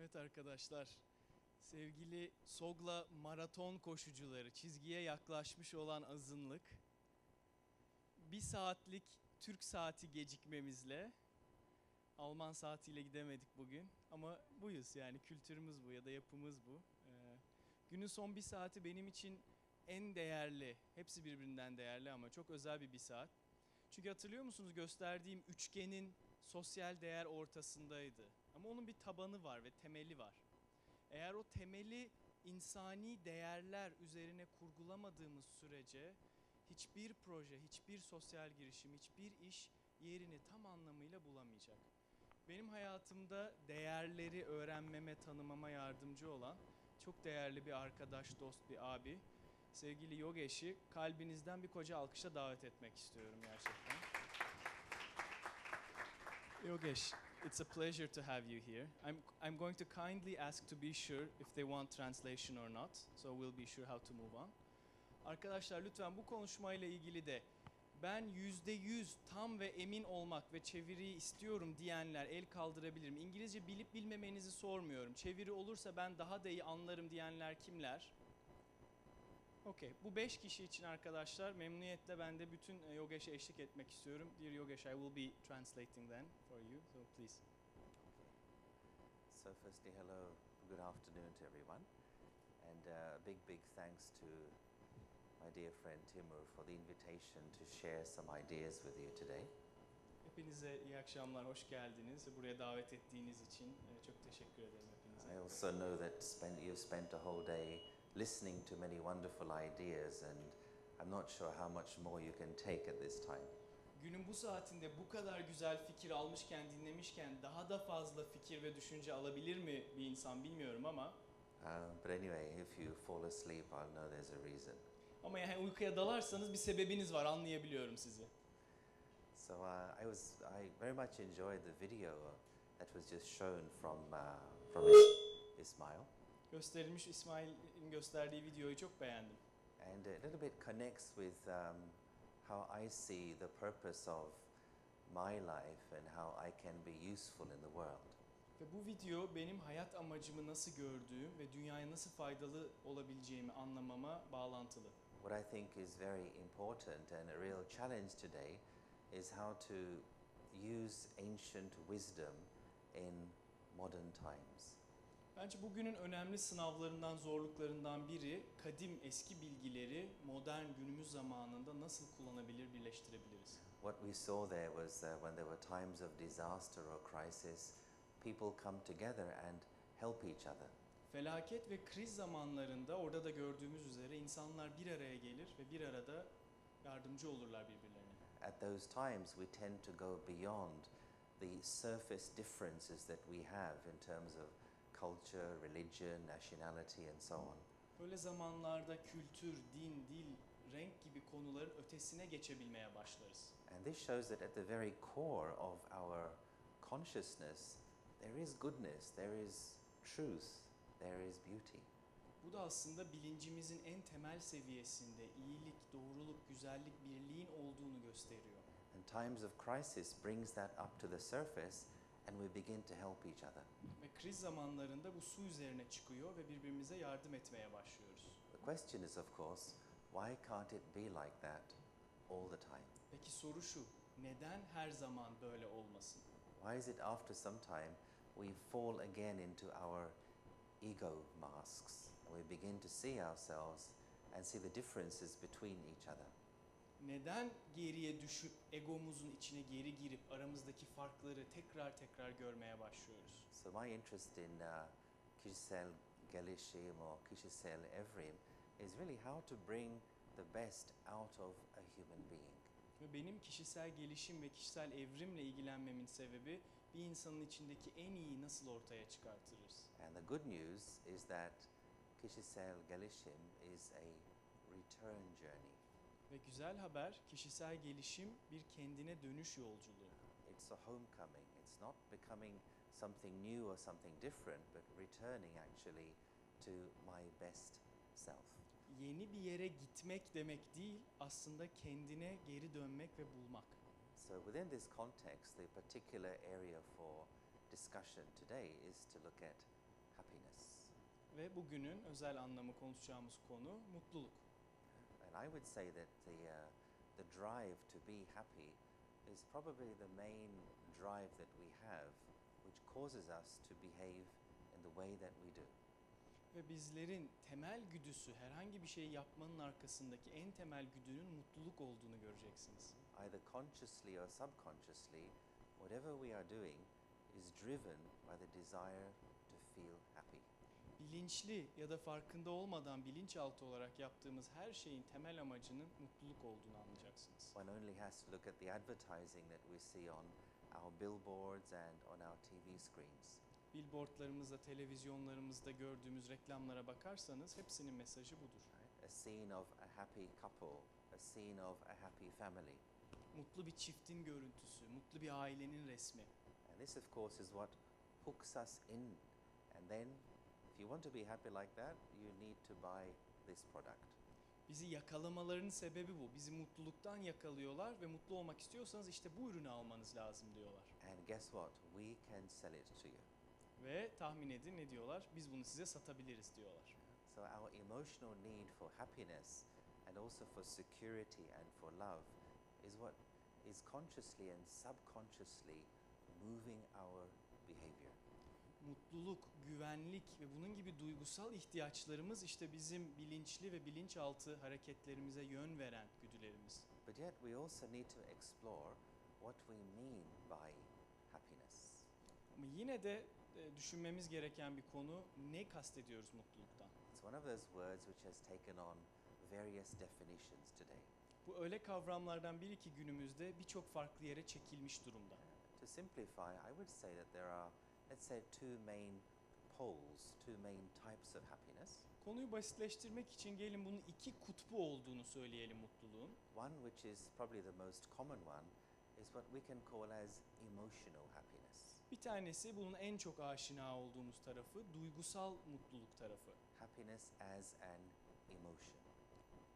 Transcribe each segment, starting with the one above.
Evet arkadaşlar, sevgili SOGLA maraton koşucuları, çizgiye yaklaşmış olan azınlık, bir saatlik Türk saati gecikmemizle, Alman saatiyle gidemedik bugün ama buyuz yani kültürümüz bu ya da yapımız bu. Günün son bir saati benim için en değerli, hepsi birbirinden değerli ama çok özel bir saat. Çünkü hatırlıyor musunuz gösterdiğim üçgenin sosyal değer ortasındaydı. Ama onun bir tabanı var ve temeli var. Eğer o temeli insani değerler üzerine kurgulamadığımız sürece hiçbir proje, hiçbir sosyal girişim, hiçbir iş yerini tam anlamıyla bulamayacak. Benim hayatımda değerleri öğrenmeme, tanımama yardımcı olan çok değerli bir arkadaş, dost, bir abi. Sevgili Yogesh'i kalbinizden bir koca alkışla davet etmek istiyorum gerçekten. Yogesh, it's a pleasure to have you here. I'm going to kindly ask to be sure if they want translation or not. So we'll be sure how to move on. Arkadaşlar lütfen bu konuşmayla ilgili de ben %100 tam ve emin olmak ve çeviriyi istiyorum diyenler el kaldırabilirim. İngilizce bilip bilmemenizi sormuyorum. Çeviri olursa ben daha da iyi anlarım diyenler kimler? Okey. Bu 5 kişi için arkadaşlar memnuniyetle ben de bütün Yogesh'e eşlik etmek istiyorum. Dear Yogesh, I will be translating then for you. So please. So firstly, hello, good afternoon to everyone. And a big thanks to my dear friend Timur for the invitation to share some ideas with you today. Hepinize iyi akşamlar, hoş geldiniz. Buraya davet ettiğiniz için çok teşekkür ederim hepinize. I also know that you spent a whole day listening to many wonderful ideas, and I'm not sure how much more you can take at this time. Günün bu saatinde bu kadar güzel fikir almışken, dinlemişken daha da fazla fikir ve düşünce alabilir mi bir insan bilmiyorum ama. But anyway, if you fall asleep, I'll know there's a reason. Ama yani uykuya dalarsanız bir sebebiniz var, anlayabiliyorum sizi. So I very much enjoyed the video that was just shown from Ismail. Gösterilmiş İsmail'in gösterdiği videoyu çok beğendim. And a little bit connects with how I see the purpose of my life and how I can be useful in the world. Ve bu video benim hayat amacımı nasıl gördüğüm ve dünyaya nasıl faydalı olabileceğimi anlamama bağlantılı. What I think is very important and a real challenge today is how to use ancient wisdom in modern times. Bence bugünün önemli sınavlarından, zorluklarından biri kadim eski bilgileri modern günümüz zamanında nasıl kullanabilir, birleştirebiliriz. What we saw there was when there were times of disaster or crisis, people come together and help each other. Felaket ve kriz zamanlarında orada da gördüğümüz üzere insanlar bir araya gelir ve bir arada yardımcı olurlar birbirlerine. At those times we tend to go beyond the surface differences that we have in terms of culture, religion, nationality and so on. Böyle zamanlarda kültür, din, dil, renk gibi konuların ötesine geçebilmeye başlarız. And this shows that at the very core of our consciousness there is goodness, there is truth, there is beauty. Bu da aslında bilincimizin en temel seviyesinde iyilik, doğruluk, güzellik, birliğin olduğunu gösteriyor. And times of crisis brings that up to the surface and we begin to help each other. Ve kriz zamanlarında bu su üzerine çıkıyor ve birbirimize yardım etmeye başlıyoruz. The question is of course, why can't it be like that all the time? Peki soru şu, neden her zaman böyle olmasın? Why is it after some time we fall again into our ego masks and we begin to see ourselves and see the differences between each other? Neden geriye düşüp egomuzun içine geri girip aramızdaki farkları tekrar görmeye başlıyoruz? So my interest in Kişisel, Gelişim or Kişisel Evrim is really how to bring the best out of a human being. Ve benim kişisel gelişim ve kişisel evrimle ilgilenmemin sebebi bir insanın içindeki en iyi nasıl ortaya çıkartırız? And the good news is that Kişisel Gelişim is a return journey. Ve güzel haber, kişisel gelişim bir kendine dönüş yolculuğu. It's a homecoming. It's not becoming something new or something different, but returning actually to my best self. Yeni bir yere gitmek demek değil, aslında kendine geri dönmek ve bulmak. So within this context, the particular area for discussion today is to look at happiness. Ve bugünün özel anlamı konuşacağımız konu mutluluk. And I would say that the drive to be happy is probably the main drive that we have, which causes us to behave in the way that we do. Ve bizlerin temel güdüsü, herhangi bir şey yapmanın arkasındaki en temel güdünün mutluluk olduğunu göreceksiniz. Either consciously or subconsciously, whatever we are doing is driven by the desire to feel happy. Bilinçli ya da farkında olmadan bilinçaltı olarak yaptığımız her şeyin temel amacının mutluluk olduğunu anlayacaksınız. One only has to look at the advertising that we see on our billboards and on our TV screens. Billboardlarımızda, televizyonlarımızda gördüğümüz reklamlara bakarsanız hepsinin mesajı budur. Right? A scene of a happy couple, a scene of a happy family. Mutlu bir çiftin görüntüsü, mutlu bir ailenin resmi. And this of course is what hooks us in. And then if you want to be happy like that, you need to buy this product. Bizi yakalamalarının sebebi bu. Bizi mutluluktan yakalıyorlar ve mutlu olmak istiyorsanız işte bu ürünü almanız lazım diyorlar. And guess what? We can sell it to you. Ve tahmin edin ne diyorlar? Biz bunu size satabiliriz diyorlar. So our emotional need for happiness and also for security and for love is what is consciously and subconsciously moving our behavior. Mutluluk, güvenlik ve bunun gibi duygusal ihtiyaçlarımız işte bizim bilinçli ve bilinçaltı hareketlerimize yön veren güdülerimiz. But yet we also need to explore what we mean by happiness. Ama yine de düşünmemiz gereken bir konu, ne kastediyoruz mutluluktan? It's one of those words which has taken on various definitions today. Bu öyle kavramlardan bir iki günümüzde birçok farklı yere çekilmiş durumda. To simplify, I would say that there are, let's say, two main poles, two main types of happiness. Konuyu basitleştirmek için gelin bunun iki kutbu olduğunu söyleyelim mutluluğun. One, which is probably the most common one, is what we can call as emotional happiness. Bir tanesi bunun en çok aşina olduğumuz tarafı, duygusal mutluluk tarafı. Happiness as an emotion.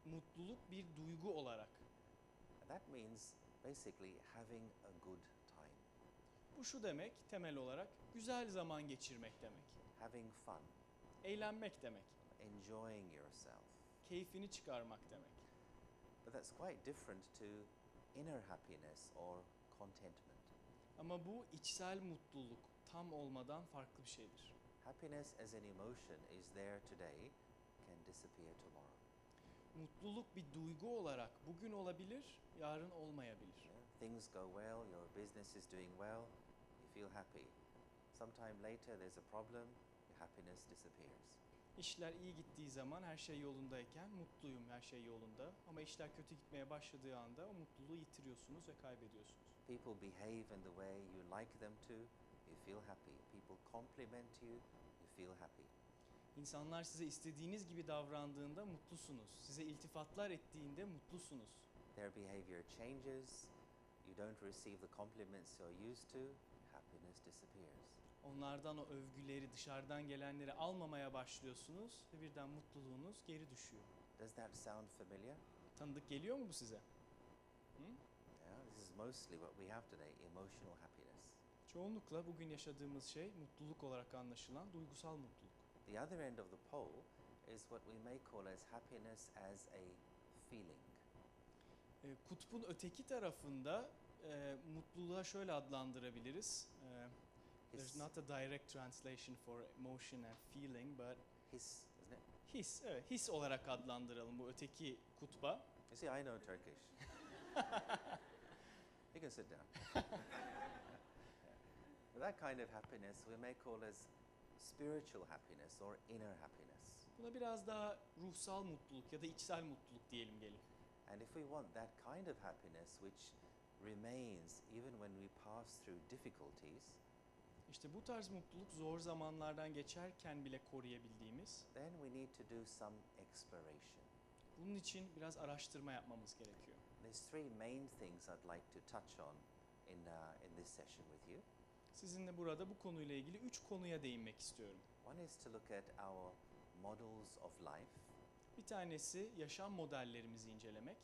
Mutluluk bir duygu olarak. And that means basically having a good time, Bu şu demek temel olarak güzel zaman geçirmek demek. having fun, Eğlenmek demek. enjoying yourself. Keyfini çıkarmak demek. But that's quite different to inner happiness or contentment. Ama bu içsel mutluluk tam olmadan farklı bir şeydir. Happiness as an emotion is there today, can disappear tomorrow. Mutluluk bir duygu olarak bugün olabilir, yarın olmayabilir. Yeah? Things go well, your business is doing well, you feel happy. Sometime later there's a problem, your happiness disappears. İşler iyi gittiği zaman her şey yolundayken mutluyum, her şey yolunda. Ama işler kötü gitmeye başladığı anda o mutluluğu yitiriyorsunuz ve kaybediyorsunuz. People behave in the way you like them to, you feel happy. People compliment you, you feel happy. İnsanlar size istediğiniz gibi davrandığında mutlusunuz. Size iltifatlar ettiğinde mutlusunuz. Their behavior changes, you don't receive the compliments you're used to, happiness disappears. Onlardan o övgüleri, dışarıdan gelenleri almamaya başlıyorsunuz ve birden mutluluğunuz geri düşüyor. Does that sound familiar? Tanıdık geliyor mu bu size? Hı? Yeah, this is mostly what we have today, emotional happiness. Çoğunlukla bugün yaşadığımız şey mutluluk olarak anlaşılan duygusal mutluluk. The other end of the pole is what we may call as happiness as a feeling. Kutbun öteki tarafında mutluluğa şöyle adlandırabiliriz. There's not a direct translation for emotion and feeling, but His, isn't it? his, evet, his olarak adlandıralım bu öteki kutba. You see, I know Turkish. You can sit down. That kind of happiness we may call as spiritual happiness or inner happiness. Buna biraz daha ruhsal mutluluk ya da içsel mutluluk diyelim gelin. And if we want that kind of happiness which remains even when we pass through difficulties, İşte bu tarz mutluluk zor zamanlardan geçerken bile koruyabildiğimiz. then we need to do some exploration. Bunun için biraz araştırma yapmamız gerekiyor. There's three main things I'd like to touch on in this session with you. Sizinle burada bu konuyla ilgili 3 konuya değinmek istiyorum. One is to look at our models of life. Bir tanesi yaşam modellerimizi incelemek.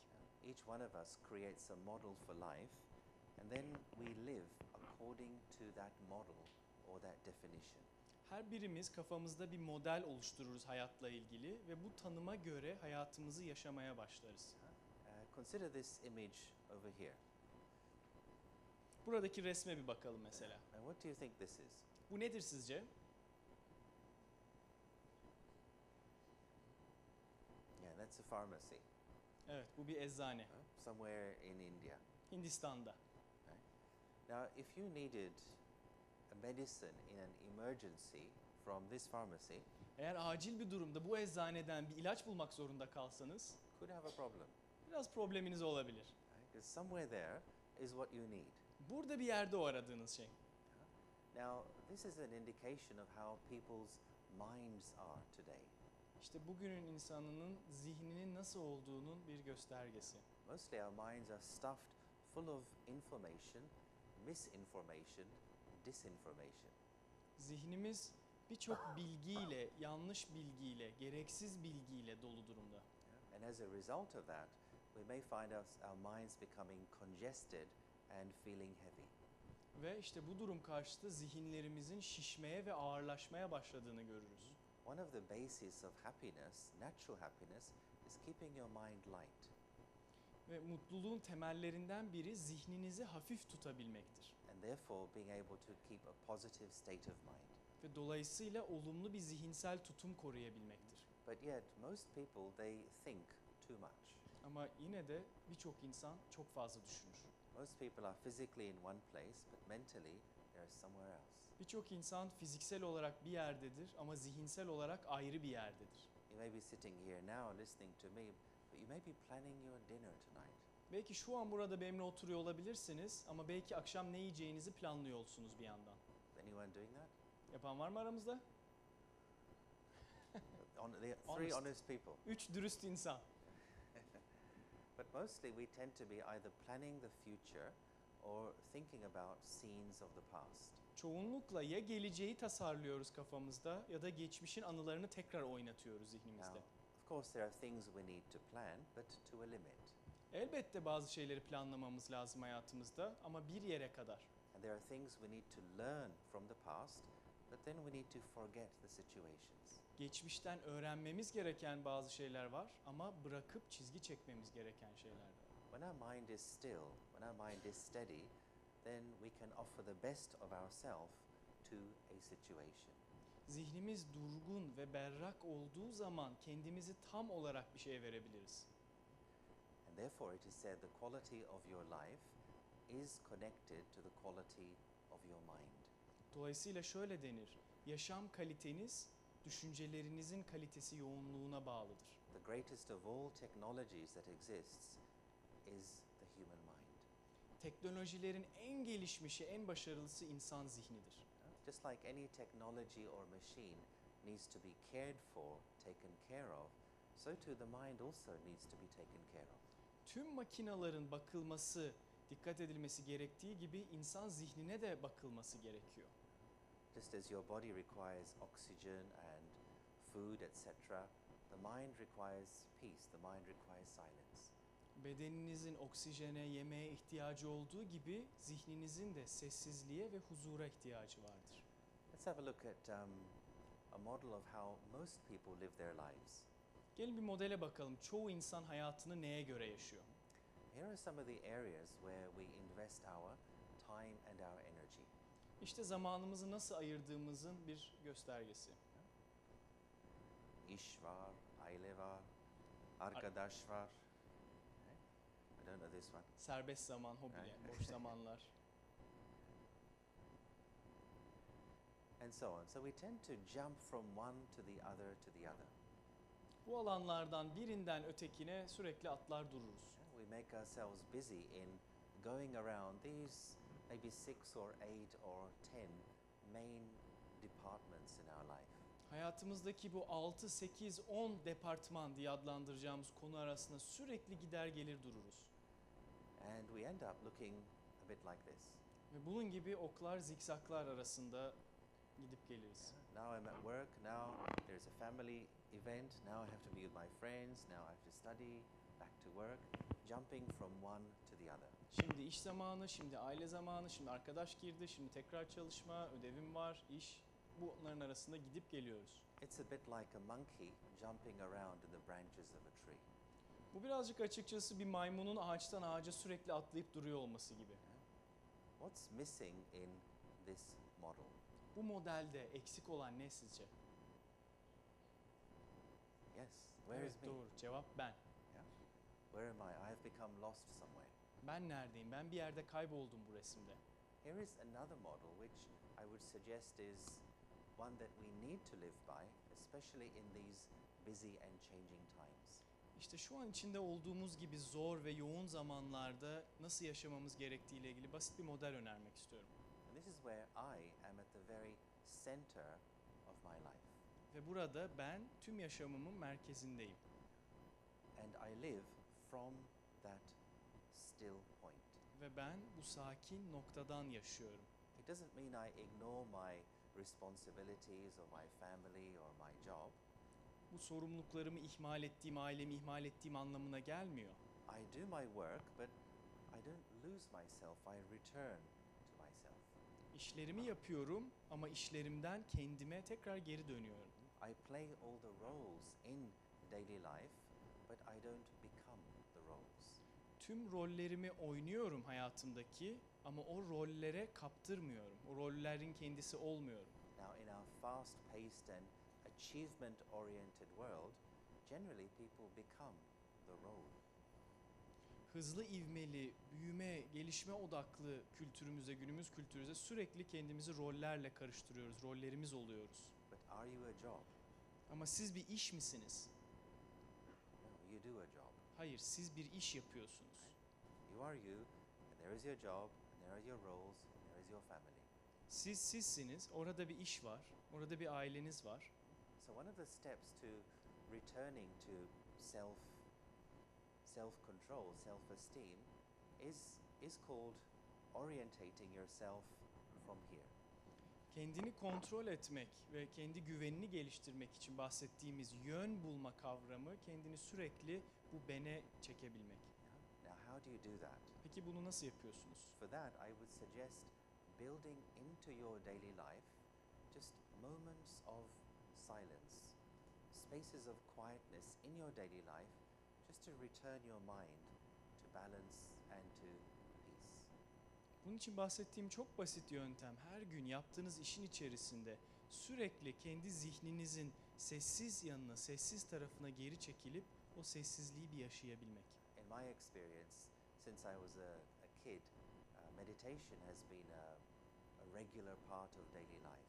Each one of us creates a model for life, and then we live according to that model or that definition. Her birimiz kafamızda bir model oluştururuz hayatla ilgili ve bu tanıma göre hayatımızı yaşamaya başlarız. Consider this image over here. Buradaki resme bir bakalım mesela. And what do you think this is? Bu nedir sizce? Yeah, that's a pharmacy. Evet, bu bir eczane. Somewhere in India. Hindistan'da. Now, if you needed a medicine in an emergency from this pharmacy, Eğer acil bir durumda bu eczaneden bir ilaç bulmak zorunda kalsanız could have a problem. biraz probleminiz olabilir. Because somewhere there is what you need. Burada bir yerde o aradığınız şey. Now, this is an indication of how people's minds are today. İşte bugünün insanının zihninin nasıl olduğunun bir göstergesi. Mostly our minds are stuffed full of information, misinformation, disinformation. Zihnimiz birçok bilgiyle, yanlış bilgiyle, gereksiz bilgiyle dolu durumda. And as a result of that, we may find our minds becoming congested and feeling heavy. Ve işte bu durum karşısında zihinlerimizin şişmeye ve ağırlaşmaya başladığını görürüz. One of the bases of happiness, natural happiness, is keeping your mind light. Ve mutluluğun temellerinden biri zihninizi hafif tutabilmektir. And therefore being able to keep a positive state of mind. Ve dolayısıyla olumlu bir zihinsel tutum koruyabilmektir. But yet most people, they think too much. Ama yine de birçok insan çok fazla düşünür. Most people are physically in one place, but mentally they're somewhere else. Birçok insan fiziksel olarak bir yerdedir ama zihinsel olarak ayrı bir yerdedir. You may be sitting here now listening to me, but you may be planning your dinner tonight. Belki şu an burada benimle oturuyor olabilirsiniz ama belki akşam ne yiyeceğinizi planlıyor olsunuz bir yandan. Anyone doing that? Yapan var mı aramızda? There are three Honest. honest people. 3 dürüst insan. But mostly we tend to be either planning the future or thinking about scenes of the past. Çoğunlukla ya geleceği tasarlıyoruz kafamızda ya da geçmişin anılarını tekrar oynatıyoruz zihnimizde. Now, of course there are things we need to plan, but to a limit. Elbette bazı şeyleri planlamamız lazım hayatımızda ama bir yere kadar. And there are things we need to learn from the past, but then we need to forget the situations. Geçmişten öğrenmemiz gereken bazı şeyler var ama bırakıp çizgi çekmemiz gereken şeyler de var. When our mind is still, when our mind is steady, then we can offer the best of ourselves to a situation. Zihnimiz durgun ve berrak olduğu zaman kendimizi tam olarak bir şeye verebiliriz. And therefore it is said the quality of your life is connected to the quality of your mind. Dolayısıyla şöyle denir, yaşam kaliteniz düşüncelerinizin kalitesi yoğunluğuna bağlıdır. The greatest of all technologies that exists is the human mind. Teknolojilerin en gelişmişi, en başarılısı insan zihnidir. Just like any technology or machine needs to be cared for, taken care of, so too the mind also needs to be taken care of. Tüm makinaların bakılması, dikkat edilmesi gerektiği gibi insan zihnine de bakılması gerekiyor. Just as your body requires oxygen and food, etc., the mind requires peace, the mind requires silence. Bedeninizin oksijene, yemeğe ihtiyacı olduğu gibi zihninizin de sessizliğe ve huzura ihtiyacı vardır. Let's have a look at a model of how most people live their lives. Gelin bir modele bakalım. Çoğu insan hayatını neye göre yaşıyor? Here are some of the areas where we invest our time and our energy. İşte zamanımızı nasıl ayırdığımızın bir göstergesi. İş var, aile var, arkadaş var. I don't know this one. Serbest zaman, hobi, boş zamanlar. And so on. So we tend to jump from one to the other to the other. Bu alanlardan birinden ötekine sürekli atlar dururuz. We make ourselves busy in going around these maybe 6 or 8 or 10 main departments in our life. Hayatımızdaki bu 6, 8, 10 departman diye adlandıracağımız konu arasında sürekli gider gelir dururuz. And we end up looking a bit like this. Ve bunun gibi oklar, zikzaklar arasında gidip geliriz. Now I'm at work, now there's a family event, now I have to be with my friends, now I have to study, back to work, jumping from one to the other. Şimdi iş zamanı, şimdi aile zamanı, şimdi arkadaş girdi, şimdi tekrar çalışma, ödevim var, iş. bunların arasında gidip geliyoruz. It's a bit like a monkey jumping around in the branches of a tree. Bu birazcık açıkçası bir maymunun ağaçtan ağaca sürekli atlayıp duruyor olması gibi. What's missing in this model? Bu modelde eksik olan ne sizce? Yes, where Evet, is me? doğru. Cevap ben. Yeah? Where am I? I have become lost somewhere. Ben neredeyim? Ben bir yerde kayboldum bu resimde. Here is another model which I would suggest is one that we need to live by, especially in these busy and changing times. İşte şu an içinde olduğumuz gibi zor ve yoğun zamanlarda nasıl yaşamamız gerektiğiyle ilgili basit bir model önermek istiyorum. And this is where I am at the very center of my life. Ve burada ben tüm yaşamımın merkezindeyim. And I live from that still point. Ve ben bu sakin noktadan yaşıyorum. It doesn't mean I ignore my responsibilities or my family or my job. Bu sorumluluklarımı ihmal ettiğim, ailemi ihmal ettiğim anlamına gelmiyor. I do my work, but I don't lose myself. I return to myself. İşlerimi yapıyorum ama işlerimden kendime tekrar geri dönüyorum. I play all the roles in daily life, but I don't become the roles. Tüm rollerimi oynuyorum hayatımdaki ama o rollere kaptırmıyorum. O rollerin kendisi olmuyorum. Now, in our fast-paced and achievement-oriented world, generally people become the role. Hızlı, ivmeli, büyüme, gelişme odaklı kültürümüzde, günümüz kültürümüzde sürekli kendimizi rollerle karıştırıyoruz, rollerimiz oluyoruz. But are you a job? Ama siz bir iş misiniz? No, you do a job. Hayır, siz bir iş yapıyorsunuz. You are you, and there is your job, and there are your roles, and there is your family. Siz sizsiniz, orada bir iş var, orada bir aileniz var. So one of the steps to returning to self-control, self-esteem is called orientating yourself from here. Kendini kontrol etmek ve kendi güvenini geliştirmek için bahsettiğimiz yön bulma kavramı kendini sürekli bu bene çekebilmek. Yeah? Now, how do you do that? Peki bunu nasıl yapıyorsunuz? For that, I would suggest building into your daily life just moments of silence, spaces of quietness in your daily life, just to return your mind to balance and to peace. Bunun için bahsettiğim çok basit yöntem. Her gün yaptığınız işin içerisinde sürekli kendi zihninizin sessiz yanına, sessiz tarafına geri çekilip o sessizliği bir yaşayabilmek. In my experience, since I was a kid, meditation has been a regular part of daily life.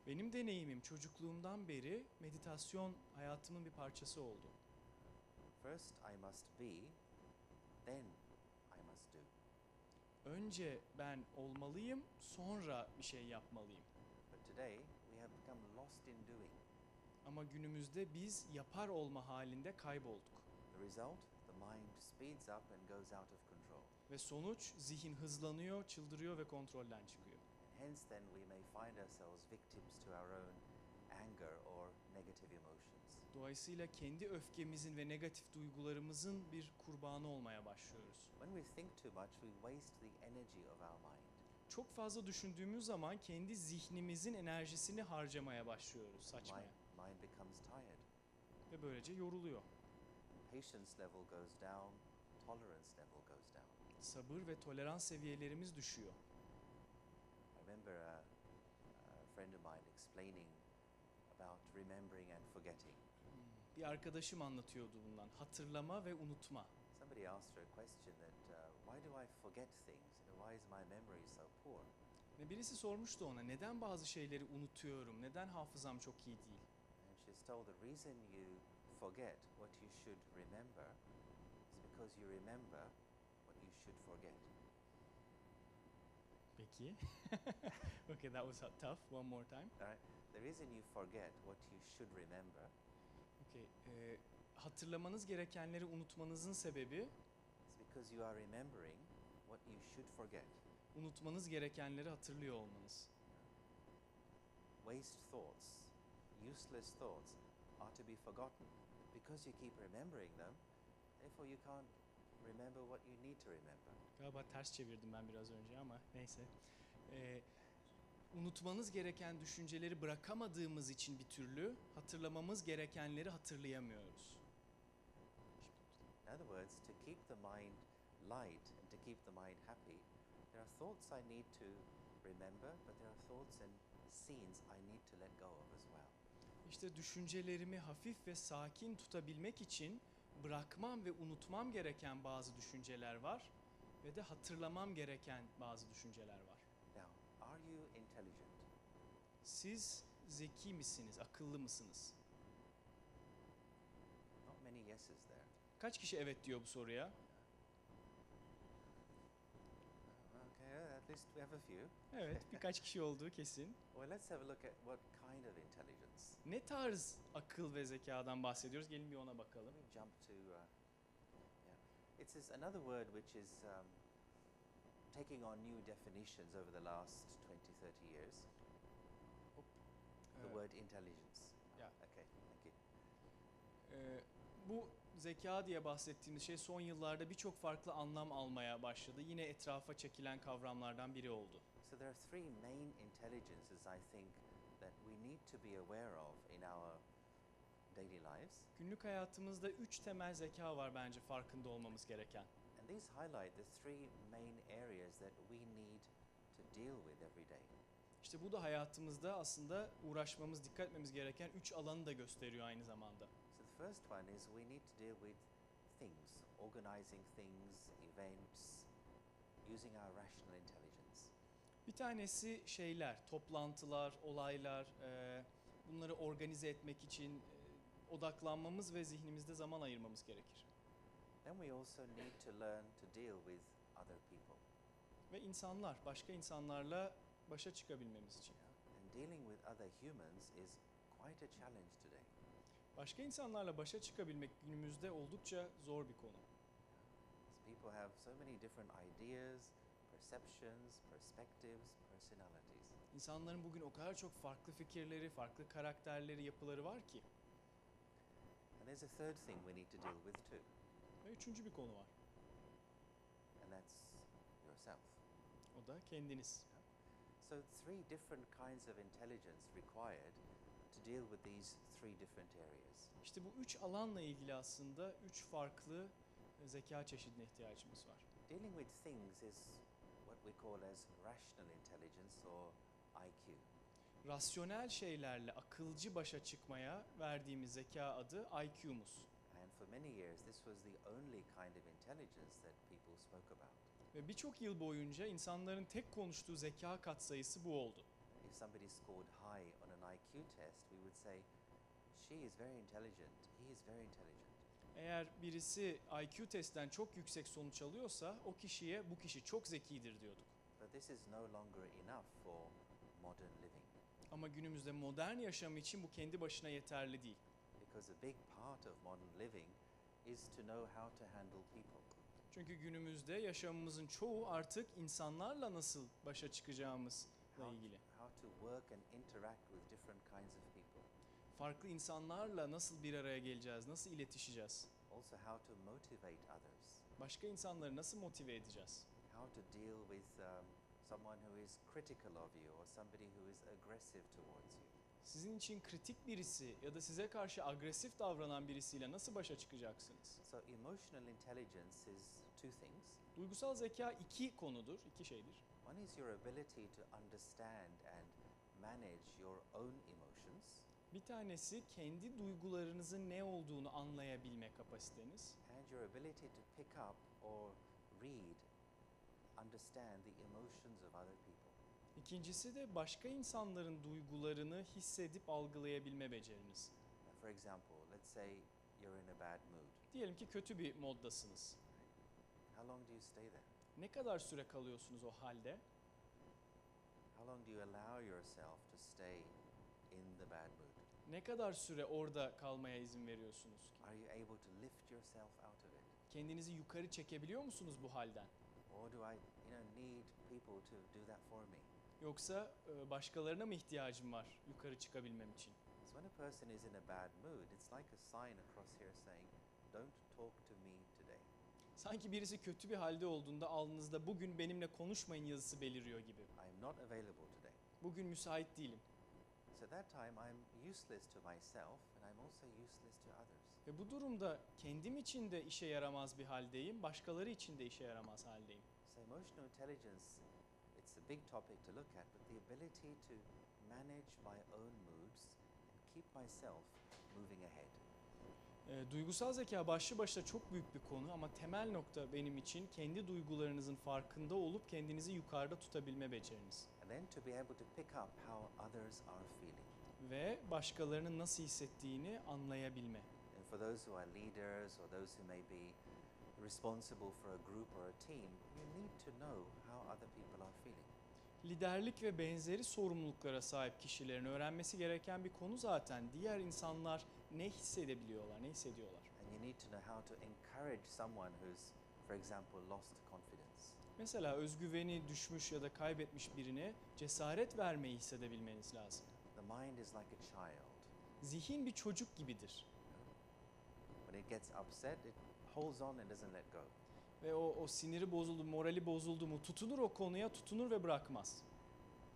Benim deneyimim çocukluğumdan beri meditasyon hayatımın bir parçası oldu. First I must be, then I must do. Önce ben olmalıyım, sonra bir şey yapmalıyım. But today we have become lost in doing. Ama günümüzde biz yapar olma halinde kaybolduk. The result, the mind speeds up and goes out of control. Ve sonuç zihin hızlanıyor, çıldırıyor ve kontrolden çıkıyor. And hence then we may find ourselves victims to our own anger or negative emotions. Dolayısıyla kendi öfkemizin ve negatif duygularımızın bir kurbanı olmaya başlıyoruz. When we think too much, we waste the energy of our mind. Çok fazla düşündüğümüz zaman kendi zihnimizin enerjisini harcamaya başlıyoruz, saçmaya. Mind becomes tired. Ve böylece yoruluyor. Patience level goes down, tolerance level goes down. Sabır ve tolerans seviyelerimiz düşüyor. I remember a friend of mine explaining about remembering and forgetting. Bir arkadaşım anlatıyordu bundan. Hatırlama ve unutma. Somebody asked her a question that why do I forget things? Why is my memory so poor? Ve birisi sormuştu ona, neden bazı şeyleri unutuyorum, neden hafızam çok iyi değil? And she's told the reason you forget what you should remember is because you remember what you should forget. Peki. Okay, that was tough. One more time. All right? The reason you forget what you should remember Okay. Hatırlamanız gerekenleri unutmanızın sebebi, is because you are remembering what you should forget. unutmanız gerekenleri hatırlıyor olmanız. Waste thoughts, useless thoughts are to be forgotten. Because you keep remembering them, therefore you can't remember what you need to remember. Galiba ters çevirdim ben biraz önce ama neyse. unutmanız gereken düşünceleri bırakamadığımız için bir türlü hatırlamamız gerekenleri hatırlayamıyoruz. In other words, to keep the mind light and to keep the mind happy, there are thoughts I need to remember, but there are thoughts and scenes I need to let go of as well. İşte düşüncelerimi hafif ve sakin tutabilmek için bırakmam ve unutmam gereken bazı düşünceler var ve de hatırlamam gereken bazı düşünceler var. Now, are you intelligent? Siz zeki misiniz, akıllı mısınız? Not many yeses there. Kaç kişi evet diyor bu soruya? Okay, at least we have a few. Evet, birkaç kişi olduğu kesin. Well, let's have a look at what kind of intelligence. Ne tarz akıl ve zekadan bahsediyoruz? Gelin bir ona bakalım. Let me jump to, it's another word which is taking on new definitions over the last 20, 30 years. The word intelligence. Yeah. Okay, thank you. Bu zeka diye bahsettiğimiz şey son yıllarda birçok farklı anlam almaya başladı. Yine etrafa çekilen kavramlardan biri oldu. So there are three main intelligences I think that we need to be aware of in our daily lives. Günlük hayatımızda 3 temel zeka var bence farkında olmamız gereken. And these highlight the three main areas that we need to deal with every day. İşte bu da hayatımızda aslında uğraşmamız, dikkat etmemiz gereken 3 alanı da gösteriyor aynı zamanda. So the first one is we need to deal with things, organizing things, events, using our rational intelligence. Bir tanesi şeyler, toplantılar, olaylar, bunları organize etmek için odaklanmamız ve zihnimizde zaman ayırmamız gerekir. Then we also need to learn to deal with other people. Ve insanlar, başka insanlarla başa çıkabilmemiz için. And dealing with other humans is quite a challenge today. Başka insanlarla başa çıkabilmek günümüzde oldukça zor bir konu. People have so many different ideas, perceptions, perspectives, personalities. İnsanların bugün o kadar çok farklı fikirleri, farklı karakterleri, yapıları var ki. And there's a third thing we need to deal with too, Ve üçüncü bir konu var. and that's yourself. O da kendiniz. So three different kinds of intelligence required to deal with these three different areas. İşte bu üç alanla ilgili aslında üç farklı zeka çeşidine ihtiyacımız var. Dealing with things is what we call as rational intelligence or IQ. Rasyonel şeylerle akılcı başa çıkmaya verdiğimiz zeka adı IQ'muz. And for many years, this was the only kind of intelligence that people spoke about. Ve birçok yıl boyunca insanların tek konuştuğu zeka katsayısı bu oldu. If somebody scored high on an IQ test, we would say, she is very intelligent, he is very intelligent. Eğer birisi IQ testten çok yüksek sonuç alıyorsa o kişiye bu kişi çok zekidir diyorduk. But this is no longer enough for modern living, Ama günümüzde modern yaşam için bu kendi başına yeterli değil. because a big part of modern living is to know how to handle people. Çünkü günümüzde yaşamımızın çoğu artık insanlarla nasıl başa çıkacağımızla ilgili. How to work and interact with different kinds of people. Farklı insanlarla nasıl bir araya geleceğiz, nasıl iletişeceğiz? Also how to motivate others. Başka insanları nasıl motive edeceğiz? How to deal with someone who is critical of you or somebody who is aggressive towards you. Sizin için kritik birisi ya da size karşı agresif davranan birisiyle nasıl başa çıkacaksınız? So emotional intelligence is two things. Duygusal zeka iki konudur, iki şeydir. One is your ability to understand and manage your own emotions. Bir tanesi kendi duygularınızın ne olduğunu anlayabilme kapasiteniz. And your ability to pick up or read, understand the emotions of other people. İkincisi de başka insanların duygularını hissedip algılayabilme beceriniz. For example, let's say you're in a bad mood. Diyelim ki kötü bir moddasınız. How long do you stay there? Ne kadar süre kalıyorsunuz o halde? How long do you allow yourself to stay in the bad mood? Ne kadar süre orada kalmaya izin veriyorsunuz? Are you able to lift yourself out of it? Kendinizi yukarı çekebiliyor musunuz bu halden? Or do I, need people to do that for me? Yoksa başkalarına mı ihtiyacım var yukarı çıkabilmem için? So when a person is in a bad mood, it's like a sign across here saying, "Don't talk to me today." Sanki birisi kötü bir halde olduğunda alnınızda bugün benimle konuşmayın yazısı beliriyor gibi. I am not available today. Bugün müsait değilim. So that time I'm useless to myself and I'm also useless to others. Ve bu durumda kendim için de işe yaramaz bir haldeyim, başkaları için de işe yaramaz haldeyim. So emotional intelligence, it's a big topic to look at, but the ability to manage my own moods and keep myself moving ahead. Duygusal zeka başlı başına çok büyük bir konu ama temel nokta benim için kendi duygularınızın farkında olup kendinizi yukarıda tutabilme beceriniz. And then to be able to pick up how others are feeling. Ve başkalarının nasıl hissettiğini anlayabilme. And for those who are leaders or those who may be responsible for a group or a team, you need to know how other people are feeling. Liderlik ve benzeri sorumluluklara sahip kişilerin öğrenmesi gereken bir konu zaten. Diğer insanlar ne hissedebiliyorlar, ne hissediyorlar? And you need to know how to encourage someone who's, for example, lost confidence. Mesela özgüveni düşmüş ya da kaybetmiş birine cesaret vermeyi hissedebilmeniz lazım. The mind is like a child. Zihin bir çocuk gibidir. When it gets upset, it holds on and doesn't let go. Ve o siniri bozuldu, morali bozuldu mu tutunur o konuya, tutunur ve bırakmaz.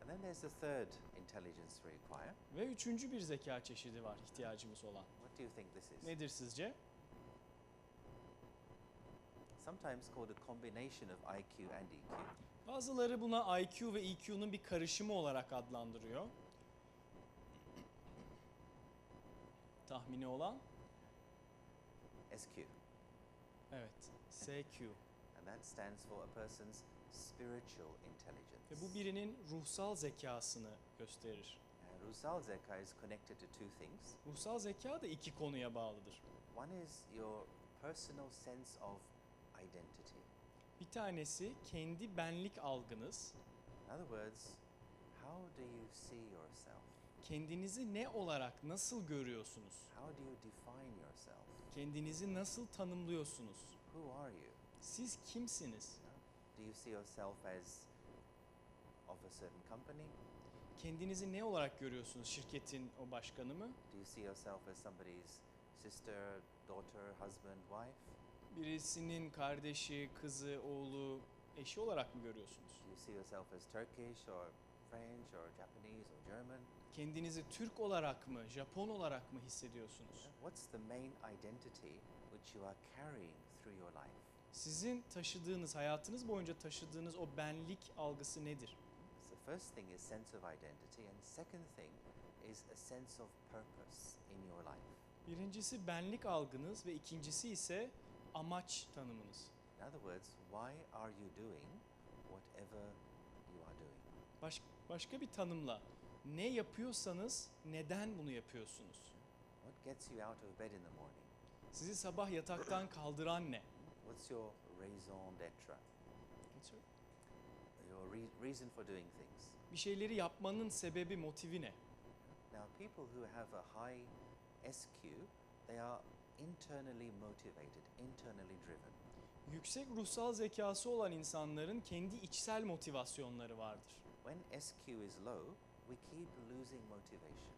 And then there's the third intelligence we require. Ve üçüncü bir zeka çeşidi var ihtiyacımız olan. What do you think this is? Nedir sizce? Sometimes called a combination of IQ and EQ. Bazıları buna IQ ve EQ'nun bir karışımı olarak adlandırıyor. Tahmini olan? SQ. Evet, SQ. And that stands for a person's spiritual intelligence. Ve bu birinin ruhsal zekasını gösterir. Rusal Zeka is connected to two things. Ruhsal zeka da iki konuya bağlıdır. One is your personal sense of identity. Bir tanesi kendi benlik algınız. In other words, how do you see yourself? Kendinizi ne olarak, nasıl görüyorsunuz? How do you define yourself? Kendinizi nasıl tanımlıyorsunuz? Who are you? Siz kimsiniz? Do you see yourself as of a certain company? Kendinizi ne olarak görüyorsunuz? Şirketin o başkanı mı? Do you see yourself as somebody's sister, daughter, husband, wife? Birisinin kardeşi, kızı, oğlu, eşi olarak mı görüyorsunuz? Do you see yourself as Turkish or French or Japanese or German? Kendinizi Türk olarak mı, Japon olarak mı hissediyorsunuz? What's the main identity which you are carrying through your life? Sizin taşıdığınız, hayatınız boyunca taşıdığınız o benlik algısı nedir? So the first thing is sense of identity, and second thing is a sense of purpose in your life. Birincisi benlik algınız ve ikincisi ise amaç tanımınız. In other words, why are you doing whatever you are doing? Başka bir tanımla, ne yapıyorsanız neden bunu yapıyorsunuz? What gets you out of bed in the morning? Sizi sabah yataktan kaldıran ne? What's your raison d'être? Your reason for doing things? Bir şeyleri yapmanın sebebi, motivi ne? Now, people who have a high SQ, they are internally motivated, internally driven. Yüksek ruhsal zekası olan insanların kendi içsel motivasyonları vardır. When SQ is low, we keep losing motivation.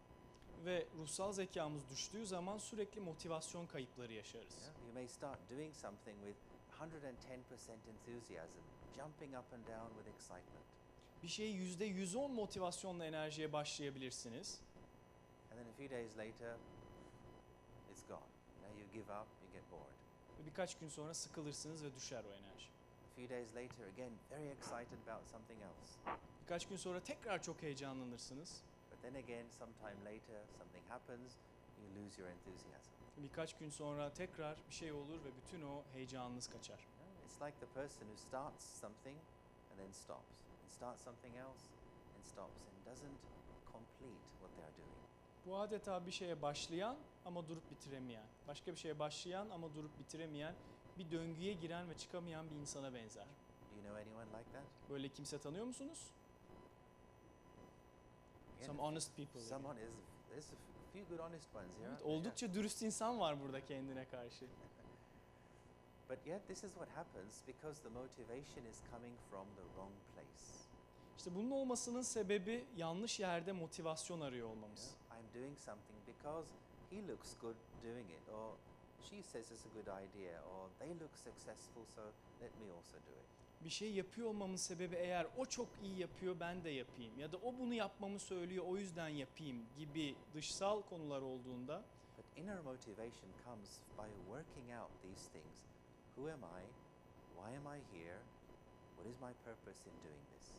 Ve ruhsal zekamız düştüğü zaman sürekli motivasyon kayıpları yaşarız. Yeah? You may start doing something with 110% enthusiasm, jumping up and down with excitement. Bir şeyi %110 motivasyonla enerjiye başlayabilirsiniz. And then a few days later, it's gone. You give up, you get bored. Ve birkaç gün sonra sıkılırsınız ve düşer o enerji. A few days later, again, very excited about something else. Birkaç gün sonra tekrar çok heyecanlanırsınız. But then again, sometime later, something happens, you lose your enthusiasm. Birkaç gün sonra tekrar bir şey olur ve bütün o heyecanınız kaçar. It's like the person who starts something and then stops, and starts something else and stops, and doesn't complete what they are doing. Bu adeta bir şeye başlayan ama durup bitiremeyen, başka bir şeye başlayan ama durup bitiremeyen, bir döngüye giren ve çıkamayan bir insana benzer. Do you know anyone like that? Böyle kimse tanıyor musunuz? Again, Some honest people. someone is. There's a few good honest ones here. Evet, aren't there? oldukça dürüst insan var burada kendine karşı. But yet, this is what happens because the motivation is coming from the wrong place. İşte bunun olmasının sebebi yanlış yerde motivasyon arıyor olmamız. I'm doing something because he looks good doing it, or she says it's a good idea, or they look successful, so let me also do it. Bir şey yapıyor olmamın sebebi eğer o çok iyi yapıyor ben de yapayım ya da o bunu yapmamı söylüyor o yüzden yapayım gibi dışsal konular olduğunda But inner motivation comes by working out these things. Who am I? Why am I here? What is my purpose in doing this?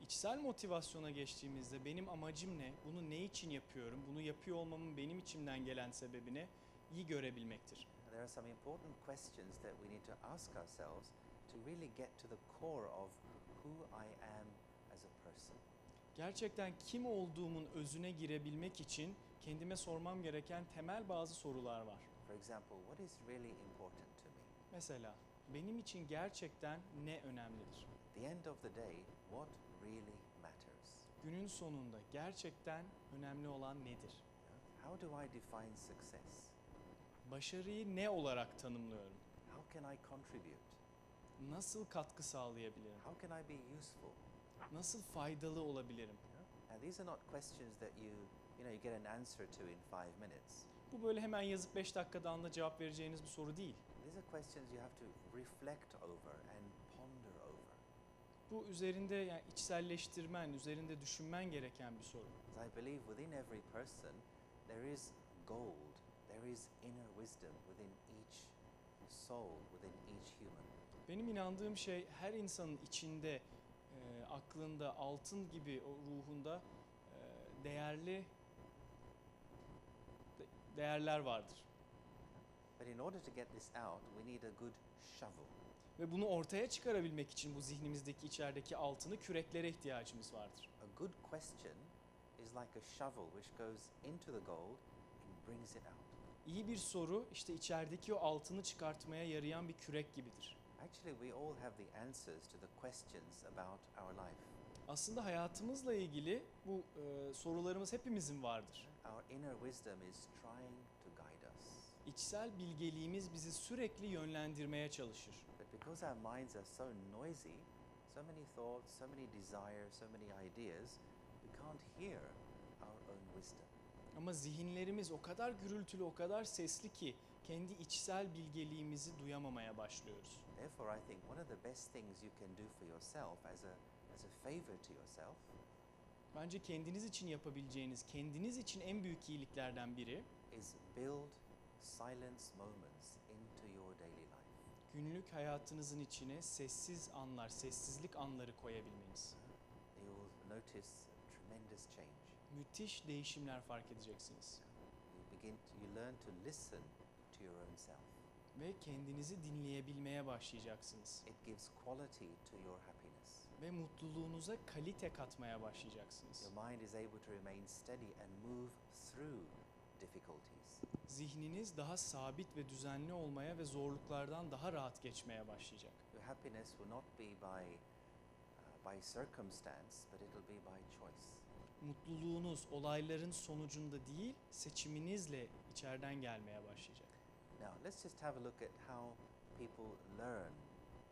içsel motivasyona geçtiğimizde benim amacım ne? Bunu ne için yapıyorum? Bunu yapıyor olmamın benim içimden gelen sebebini iyi görebilmektir. There are some important questions that we need to ask ourselves to really get to the core of who I am as a person. Gerçekten kim olduğumun özüne girebilmek için kendime sormam gereken temel bazı sorular var. For example, what is really important to me? Mesela benim için gerçekten ne önemlidir? At the end of the day, what really matters? Günün sonunda gerçekten önemli olan nedir? How do I define success? Başarıyı ne olarak tanımlıyorum? How can I contribute? Nasıl katkı sağlayabilirim? How can I be useful? Nasıl faydalı olabilirim? And these are not questions that you get an answer to in 5 minutes. Bu böyle hemen yazıp 5 dakikada anda cevap vereceğiniz bir soru değil. These are questions you have to reflect over and ponder over. Bu üzerinde yani içselleştirmen, üzerinde düşünmen gereken bir soru. As I believe within every person there is gold, there is inner wisdom within each soul, within each human. Benim inandığım şey her insanın içinde, aklında, altın gibi o ruhunda değerler vardır. But in order to get this out, we need a good shovel. Ve bunu ortaya çıkarabilmek için bu zihnimizdeki içerideki altını küreklere ihtiyacımız vardır. A good question is like a shovel which goes into the gold and brings it out. İyi bir soru işte içerideki o altını çıkartmaya yarayan bir kürek gibidir. Actually, we all have the answers to the questions about our life. Aslında hayatımızla ilgili bu sorularımız hepimizin vardır. Our inner wisdom is trying to guide us. İçsel bilgeliğimiz bizi sürekli yönlendirmeye çalışır. But because our minds are so noisy, so many thoughts, so many desires, so many ideas, we can't hear our own wisdom. Ama zihinlerimiz o kadar gürültülü, o kadar sesli ki kendi içsel bilgeliğimizi duyamamaya başlıyoruz. Therefore, I think one of the best things you can do for yourself as a favor to yourself Bence kendiniz için yapabileceğiniz, kendiniz için en büyük iyiliklerden biri is build silence moments into your daily life. günlük hayatınızın içine sessiz anlar, sessizlik anları koyabilmeniz. You will notice a tremendous change. Müthiş değişimler fark edeceksiniz. You learn to listen to your own self. Ve kendinizi dinleyebilmeye başlayacaksınız. It gives quality to your happiness. Ve mutluluğunuza kalite katmaya başlayacaksınız. Your mind is able to remain steady and move through difficulties. Zihniniz daha sabit ve düzenli olmaya ve zorluklardan daha rahat geçmeye başlayacak. Your happiness will not be by circumstance, but it will be by choice. Mutluluğunuz olayların sonucunda değil, seçiminizle içeriden gelmeye başlayacak. Now, let's just have a look at how people learn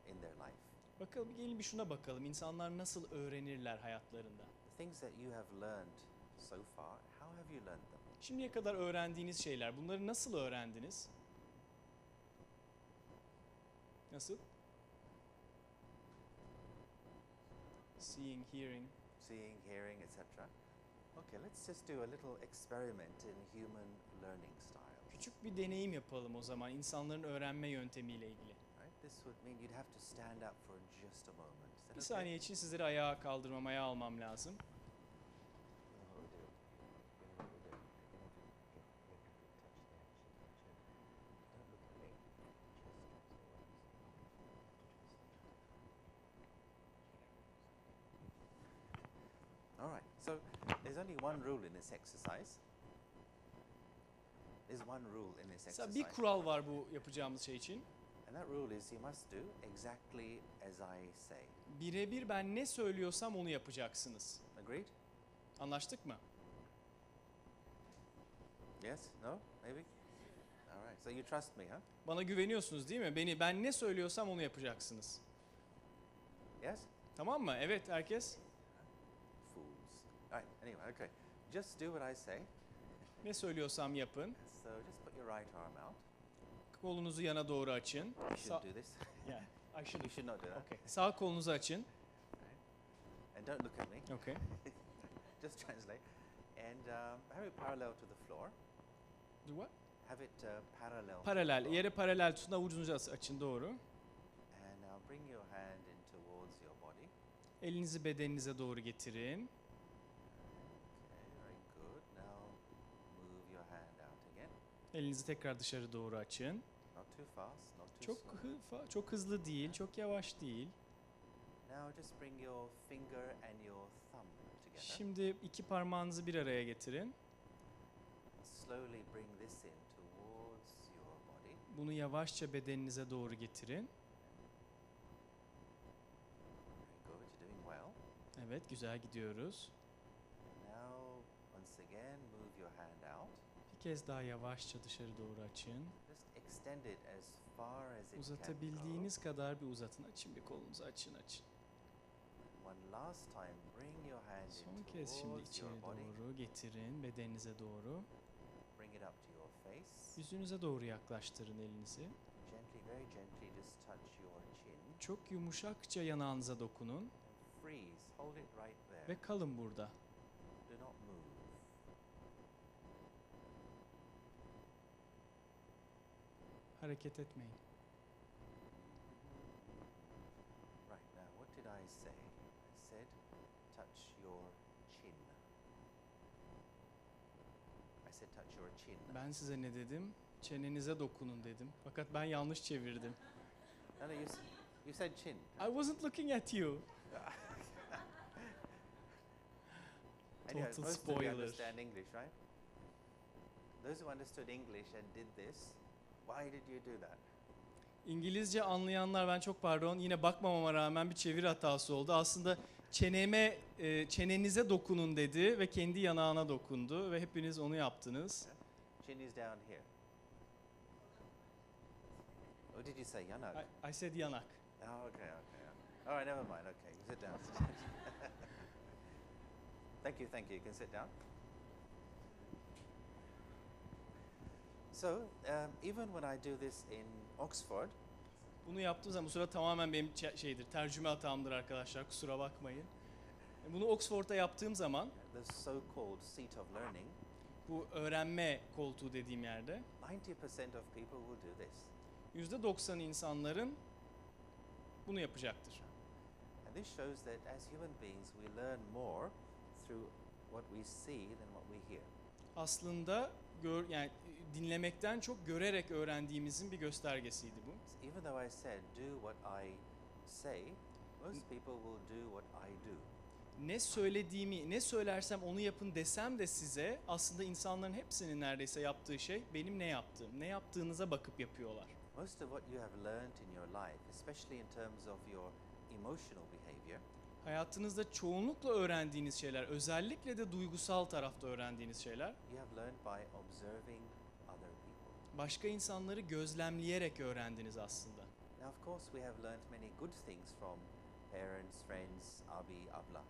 in their life. Bakalım gelin bir şuna bakalım. İnsanlar nasıl öğrenirler hayatlarında? The things that you have learned so far, how have you learned them? Şimdiye kadar öğrendiğiniz şeyler, bunları nasıl öğrendiniz? Nasıl? Seeing, hearing. Seeing, hearing, etc. Okay, let's just do a little experiment in human learning styles. Küçük bir deneyim yapalım o zaman insanların öğrenme yöntemiyle ilgili. Right? This would mean you'd have to stand up for just a moment. Is that Bir okay? saniye için sizleri ayağa kaldırmam, ayağa almam lazım. All right. So there's only one rule in this exercise. There's one rule in this Mesela exercise. bir kural var bu yapacağımız şey için. And that rule is you must do exactly as I say. Birebir ben ne söylüyorsam onu yapacaksınız. Agreed? Anlaştık mı? Yes? No? Maybe? All right. So you trust me, huh? Bana güveniyorsunuz değil mi? Ben ne söylüyorsam onu yapacaksınız. Yes? Tamam mı? Evet herkes. Fools. All right. Anyway, okay. Just do what I say. Ne söylüyorsam yapın. So just put your right arm out. Kolunuzu yana doğru açın. You shouldn't do this. Yani I should. You should not do that. Okay. Sağ kolunuzu açın. And don't look at me. Okay. Just translate. And have it parallel to the floor. Do what? Have it parallel. To Paralel. the floor. Yere paralel tutun. Avucunuzu açın. Doğru. And now bring your hand in towards your body. Elinizi bedeninize doğru getirin. Okay, very good. Now move your hand out again. Elinizi tekrar dışarı doğru açın. Not too fast, not too slow. Çok hızlı değil, çok yavaş değil. Now just bring your finger and your thumb together. Şimdi iki parmağınızı bir araya getirin. Slowly bring this in towards your body. Bunu yavaşça bedeninize doğru getirin. Very good, you're doing well. Evet, güzel gidiyoruz. Now, once again, move your hand out. Bir kez daha yavaşça dışarı doğru açın. Just extend it as far as it can Uzatabildiğiniz kadar bir uzatın. Açın bir kolunuzu, açın. go. One last time, bring your hand Son in kez şimdi towards içeri your body. doğru getirin, bedeninize doğru. Bring it up to your face. Yüzünüze doğru yaklaştırın elinizi. Gently, very gently, just touch your chin. Çok yumuşakça yanağınıza dokunun And freeze, hold it right there. ve kalın burada. Do not move. Hareket etmeyin. Right, now what did I say? I said touch your chin. I said touch your chin. Ben size ne dedim? Çenenize dokunun dedim. Fakat ben yanlış çevirdim. No, no, you said chin. I wasn't looking at you. Anyways, Total most of you spoiler. understand English, right? Those who understood English and did this, why did you do that? İngilizce anlayanlar, ben çok pardon, yine bakmamama rağmen bir çeviri hatası oldu. Aslında çenenize dokunun dedi ve kendi yanağına dokundu ve hepiniz onu yaptınız. Chin is down here. What did you say, yanak? I said yanak. Oh, okay. All right, never mind. Okay, you sit down. Thank you. You can sit down. So, even when I do this in Oxford, Bunu yaptığım zaman, bu sırada tamamen benim tercüme hatamdır arkadaşlar, kusura bakmayın. Bunu Oxford'da yaptığım zaman, the so-called seat of learning, bu öğrenme koltuğu dediğim yerde, 90% of people will do this. %90 insanların bunu yapacaktır. And this shows that as human beings we learn more through what we see than what we hear. Aslında yani dinlemekten çok görerek öğrendiğimizin bir göstergesiydi bu. Even though I said do what I say, most people will do what I do. Ne söylersem onu yapın desem de size, aslında insanların hepsinin neredeyse yaptığı şey benim ne yaptığım. Ne yaptığınıza bakıp yapıyorlar. Most of what you have learned in your life, especially in terms of your emotional behavior, Hayatınızda çoğunlukla öğrendiğiniz şeyler, özellikle de duygusal tarafta öğrendiğiniz şeyler, you have learned by observing other people. başka insanları gözlemleyerek öğrendiniz aslında. Now, of course, we have learned many good things from parents, friends, abi, abla.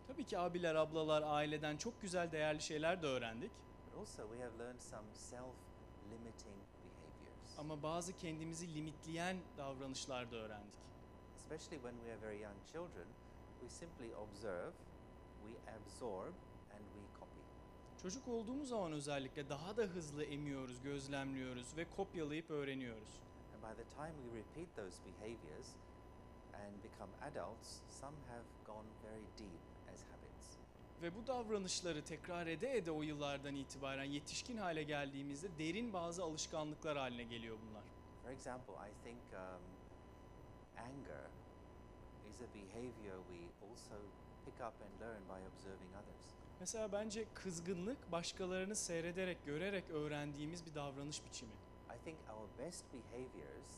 Tabii ki abiler, ablalar, aileden çok güzel, değerli şeyler de öğrendik. But also we have learned some self-limiting behaviors. Ama bazı kendimizi limitleyen davranışlar da öğrendik. Especially when we are very young children, we simply observe, we absorb, and we copy. Çocuk olduğumuz zaman özellikle daha da hızlı emiyoruz, gözlemliyoruz ve kopyalayıp öğreniyoruz. And by the time we repeat those behaviors and become adults, some have gone very deep as habits. Ve bu davranışları tekrar ede o yıllardan itibaren yetişkin hale geldiğimizde derin bazı alışkanlıklar haline geliyor bunlar. For example, I think anger is a behavior we also pick up and learn by observing others. Mesela bence kızgınlık başkalarını seyrederek, görerek öğrendiğimiz bir davranış biçimi. I think our best behaviors,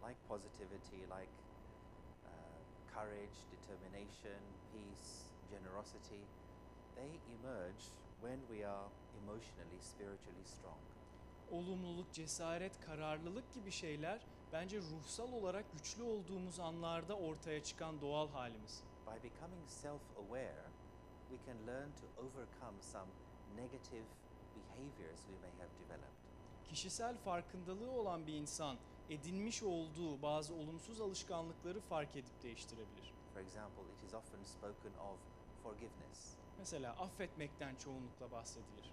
like positivity, like courage, determination, peace, generosity, they emerge when we are emotionally, spiritually strong. Olumluluk, cesaret, kararlılık gibi şeyler bence ruhsal olarak güçlü olduğumuz anlarda ortaya çıkan doğal halimiz. By becoming self-aware, we can learn to overcome some negative behaviors we may have developed. Kişisel farkındalığı olan bir insan edinmiş olduğu bazı olumsuz alışkanlıkları fark edip değiştirebilir. For example, it is often spoken of forgiveness. Mesela affetmekten çoğunlukla bahsedilir.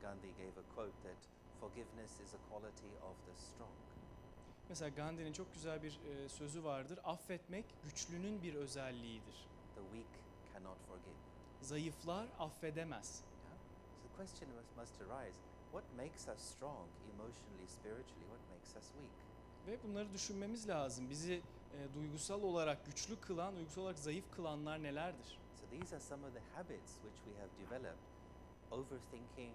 Gandhi gave a quote that forgiveness is a quality of the strong. Mesela Gandhi'nin çok güzel bir sözü vardır. Affetmek güçlünün bir özelliğidir. The weak cannot forgive. Zayıflar affedemez. Yeah? So the question must arise, what makes us strong emotionally, spiritually? What makes us weak? Ve bunları düşünmemiz lazım. Bizi duygusal olarak güçlü kılan, duygusal olarak zayıf kılanlar nelerdir? So these are some of the habits which we have developed. Overthinking,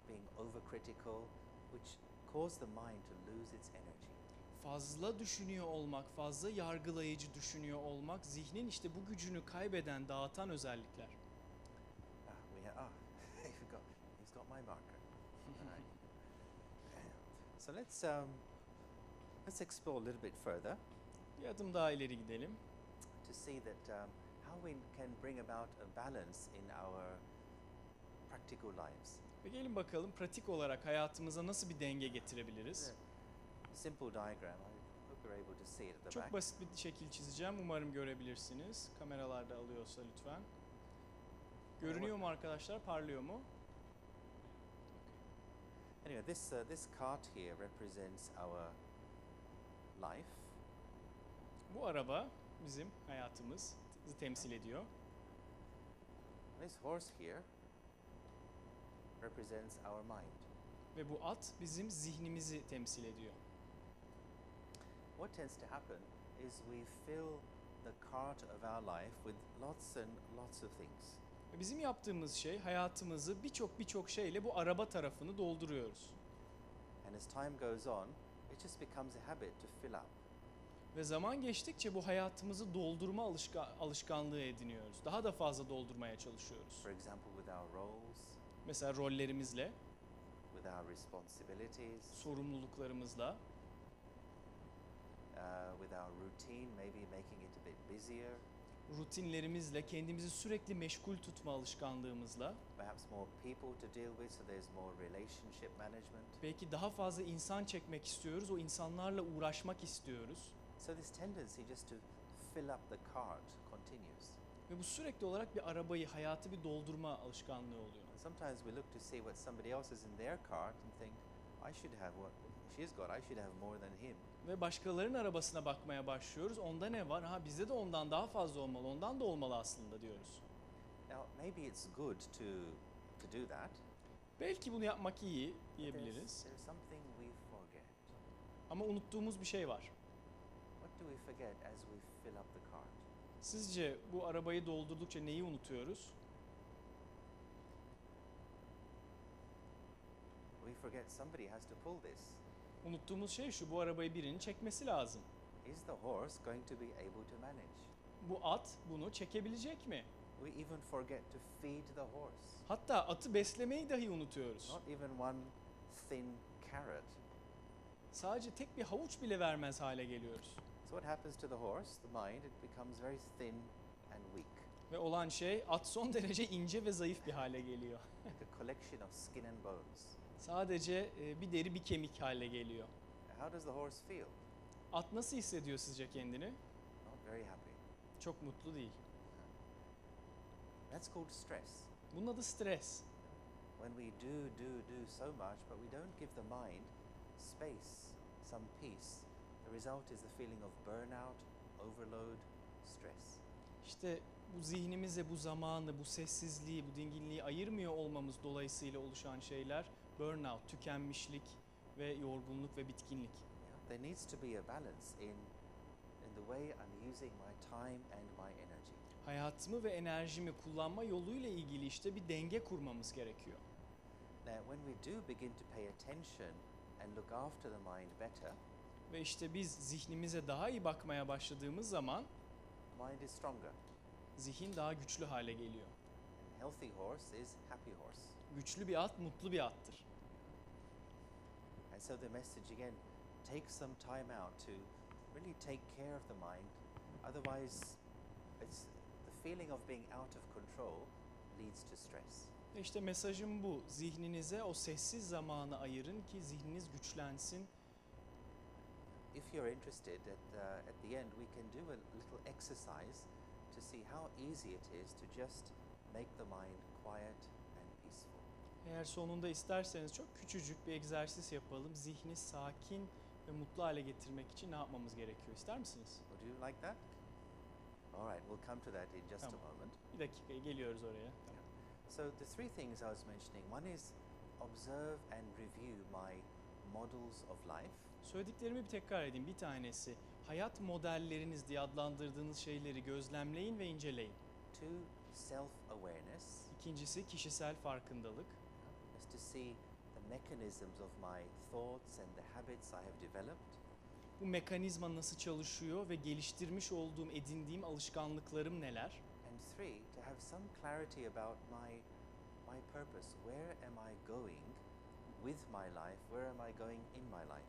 being overcritical, which cause the mind to lose its energy. Fazla düşünüyor olmak, fazla yargılayıcı düşünüyor olmak, zihnin işte bu gücünü kaybeden, dağıtan özellikler. He's got my marker. Alright. So let's explore a little bit further Bir adım daha ileri gidelim. to see that how we can bring about a balance in our practical lives. Ve gelin bakalım pratik olarak hayatımıza nasıl bir denge getirebiliriz? A simple diagram. I hope you're able to see it at the Çok back. basit bir şekil çizeceğim. Umarım görebilirsiniz. Kameralarda alıyorsa lütfen. Görünüyor mu arkadaşlar? Parlıyor mu? Anyway, this cart here represents our life. Bu araba bizim hayatımızı temsil ediyor. This horse here represents our mind. Ve bu at bizim zihnimizi temsil ediyor. What tends to happen is we fill the cart of our life with lots and lots of things. Ve bizim yaptığımız şey hayatımızı birçok şeyle bu araba tarafını dolduruyoruz. And as time goes on, it just becomes a habit to fill up. Ve zaman geçtikçe bu hayatımızı doldurma alışkanlığı ediniyoruz. Daha da fazla doldurmaya çalışıyoruz. For example, with our roles, Mesela rollerimizle, with our responsibilities, sorumluluklarımızla, with our routine, maybe making it a bit busier, rutinlerimizle, kendimizi sürekli meşgul tutma alışkanlığımızla, perhaps more people to deal with, so there's more relationship management. belki daha fazla insan çekmek istiyoruz, o insanlarla uğraşmak istiyoruz. So this tendency just to fill up the cart continues. Ve bu sürekli olarak bir arabayı, hayatı bir doldurma alışkanlığı oluyor. And sometimes we look to see what somebody else is in their cart and think, I should have what she's got, I should have more than him. Ve başkalarının arabasına bakmaya başlıyoruz. Onda ne var? Ha bizde de ondan daha fazla olmalı, ondan da olmalı aslında diyoruz. Now, maybe it's good to do that. Belki bunu yapmak iyi But diyebiliriz. there's something we forget. Ama unuttuğumuz bir şey var. What do we forget as we fill up the cart? Sizce bu arabayı doldurdukça neyi unutuyoruz? We forget somebody has to pull this. Unuttuğumuz şey şu, bu arabayı birinin çekmesi lazım. Is the horse going to be able to manage? Bu at bunu çekebilecek mi? We even forget to feed the horse. Hatta atı beslemeyi dahi unutuyoruz. Not even one thin carrot. Sadece tek bir havuç bile vermez hale geliyoruz. So what happens to the horse, the mind? It becomes very thin and weak, Ve olan şey at son derece ince ve zayıf bir hale geliyor. like a collection of skin and bones. Sadece bir deri bir kemik hale geliyor. How does the horse feel? At nasıl hissediyor sizce kendini? Not very happy. Çok mutlu değil. That's called stress. Bunun adı stres. When we do so much, but we don't give the mind space, some peace, the result is the feeling of burnout, overload, stress. İşte bu zihnimize bu zamanı, bu sessizliği, bu dinginliği ayırmıyor olmamız dolayısıyla oluşan şeyler burnout, tükenmişlik ve yorgunluk ve bitkinlik. Yeah? There needs to be a balance in the way I'm using my time and my energy. Hayatımı ve enerjimi kullanma yoluyla ilgili işte bir denge kurmamız gerekiyor. Now, when we do begin to pay attention and look after the mind better, Ve işte biz zihnimize daha iyi bakmaya başladığımız zaman mind is stronger. zihin daha güçlü hale geliyor. And healthy horse is happy horse. Güçlü bir at mutlu bir attır. And so the message again, take some time out to really take care of the mind. Otherwise, it's the feeling of being out of control leads to stress. İşte mesajım bu. Zihninize o sessiz zamanı ayırın ki zihniniz güçlensin. if you're interested, at the end we can do a little exercise to see how easy it is to just make the mind quiet and peaceful. Eğer sonunda isterseniz çok küçücük bir egzersiz yapalım. Zihni sakin ve mutlu hale getirmek için ne yapmamız gerekiyor? İster misiniz? Would you like that? All right, we'll come to that in just Tamam. a moment. Bir dakika, geliyoruz oraya. Tamam. So the three things I was mentioning, one is observe and review my models of life. Söylediklerimi bir tekrar edeyim. Bir tanesi, hayat modelleriniz diye adlandırdığınız şeyleri gözlemleyin ve inceleyin. Two, self-awareness, İkincisi, kişisel farkındalık. is to see the mechanisms of my thoughts and the habits I have developed. Bu mekanizma nasıl çalışıyor ve geliştirmiş olduğum, edindiğim alışkanlıklarım neler? And three, to have some clarity about my purpose. Where am I going with my life? Where am I going in my life?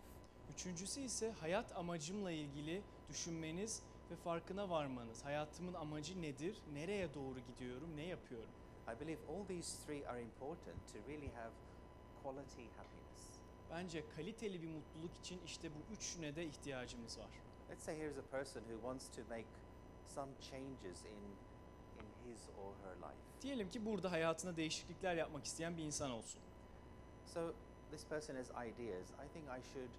Üçüncüsü ise hayat amacımla ilgili düşünmeniz ve farkına varmanız. Hayatımın amacı nedir? Nereye doğru gidiyorum? Ne yapıyorum? I believe all these three are important to really have quality happiness. Bence kaliteli bir mutluluk için işte bu üçüne de ihtiyacımız var. Let's say here's a person who wants to make some changes in his or her life. Diyelim ki burada hayatına değişiklikler yapmak isteyen bir insan olsun. So this person has ideas. I think I should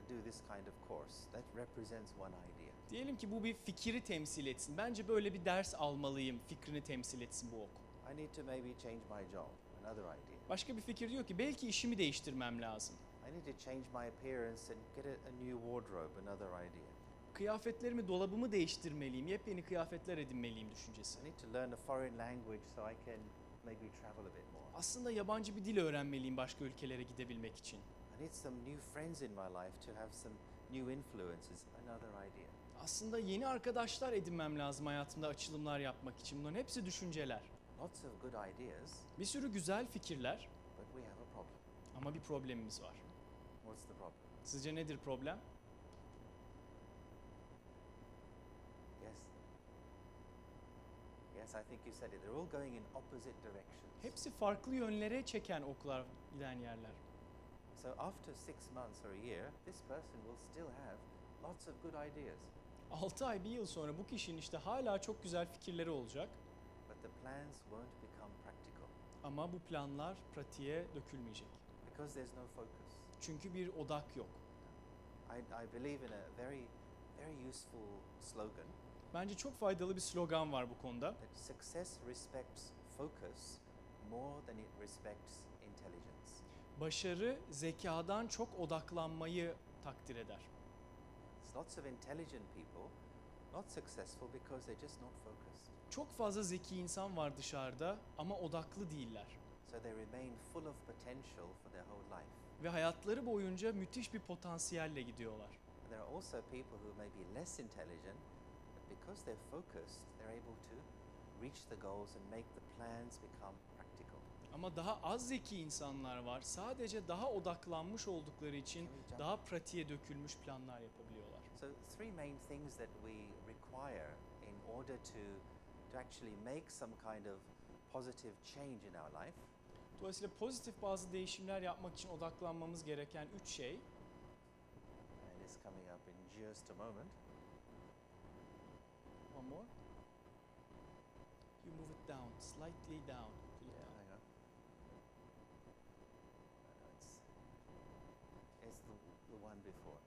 do this kind of course. That represents one idea. Diyelim ki bu bir fikri temsil etsin. Bence böyle bir ders almalıyım, fikrini temsil etsin bu okul. I need to maybe change my job. Another idea. Başka bir fikir diyor ki belki işimi değiştirmem lazım. I need to change my appearance and get a new wardrobe. Another idea. Kıyafetlerimi, dolabımı değiştirmeliyim, yepyeni kıyafetler edinmeliyim düşüncesi. I need to learn a foreign language so I can maybe travel a bit more. Aslında yabancı bir dil öğrenmeliyim başka ülkelere gidebilmek için. I need some new friends in my life to have some new influences. Another idea. Aslında yeni arkadaşlar edinmem lazım hayatımda açılımlar yapmak için. Bunların hepsi düşünceler. Lots of good ideas, Bir sürü güzel fikirler but we have a problem. ama bir problemimiz var. What's the problem? Sizce nedir problem? Yes. Yes, I think you said it. They're all going in opposite directions. Hepsi farklı yönlere çeken oklar, giden yerler. So after 6 months or a year, this person will still have lots of good ideas, 6 ay, bir yıl sonra bu kişinin işte hala çok güzel fikirleri olacak but the plans won't become practical ama bu planlar pratiğe dökülmeyecek. because there's no focus. Çünkü bir odak yok. I believe in a very, very useful slogan Bence çok faydalı bir slogan var bu konuda. that success respects focus more than it respects intelligence. Başarı zekadan çok odaklanmayı takdir eder. There's lots of intelligent people not successful because they're just not focused. Çok fazla zeki insan var dışarıda ama odaklı değiller. So they remain full of potential for their whole life. Ve hayatları boyunca müthiş bir potansiyelle gidiyorlar. And there are also people who may be less intelligent, but because they're focused, they're able to reach the goals and make the plans become practical. Ama daha az zeki insanlar var. Sadece daha odaklanmış oldukları için daha pratiğe dökülmüş planlar yapabiliyorlar. So three main things that we require in order to actually make some kind of positive change in our life Dolayısıyla pozitif bazı değişimler yapmak için odaklanmamız gereken 3 şey. and it's coming up in just a moment. One more. You move it down, slightly down. Pull it down. Hang on. No, it's the one before.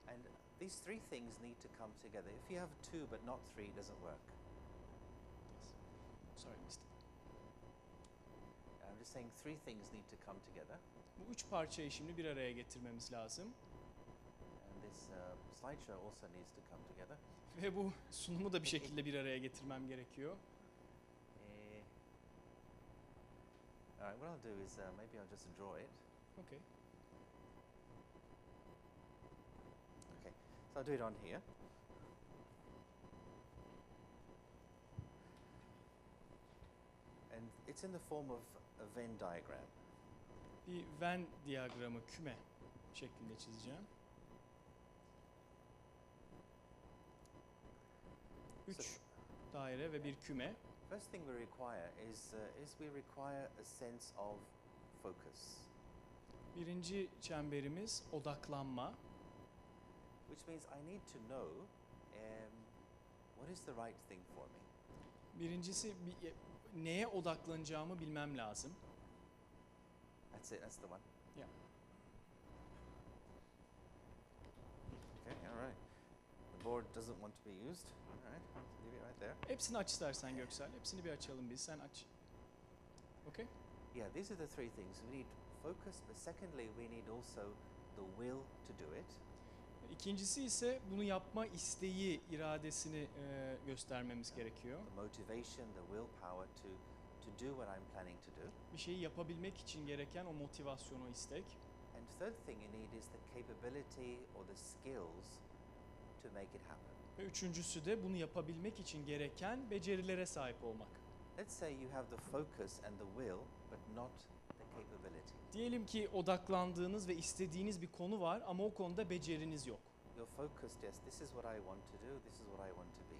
And these three things need to come together. If you have two but not three, it doesn't work. Yes. Sorry, missed it. I'm just saying three things need to come together. Bu 3 parçayı şimdi bir araya getirmemiz lazım. And this slideshow also needs to come together. Ve bu sunumu da bir şekilde bir araya getirmem gerekiyor. All right, what I'll do is maybe I'll just draw it. Okay. Okay, so I'll do it on here. And it's in the form of a Venn diagram. Bir Venn diyagramı, küme şeklinde çizeceğim. 3 daire ve bir küme. First thing we require is we require a sense of focus. Birinci çemberimiz odaklanma. which means I need to know what is the right thing for me. Birincisi neye odaklanacağımı bilmem lazım. That's it, that's the one. Yeah. Okay, all right. The board doesn't want to be used. All right, leave it right there. Hepsini aç istersen Göksel. Hepsini bir açalım biz. Sen aç. Okay? Yeah, these are the three things. We need focus, but secondly, we need also the will to do it. İkincisi ise bunu yapma isteği, iradesini göstermemiz gerekiyor. The motivation, the willpower to do what I'm planning to do. Bir şeyi yapabilmek için gereken o motivasyon, o istek. And third thing you need is the capability or the skills to make it happen. Ve üçüncüsü de bunu yapabilmek için gereken becerilere sahip olmak. Let's say you have the focus and the will, but not the capability. Diyelim ki odaklandığınız ve istediğiniz bir konu var ama o konuda beceriniz yok. You're focused, yes, this is what I want to do, this is what I want to be.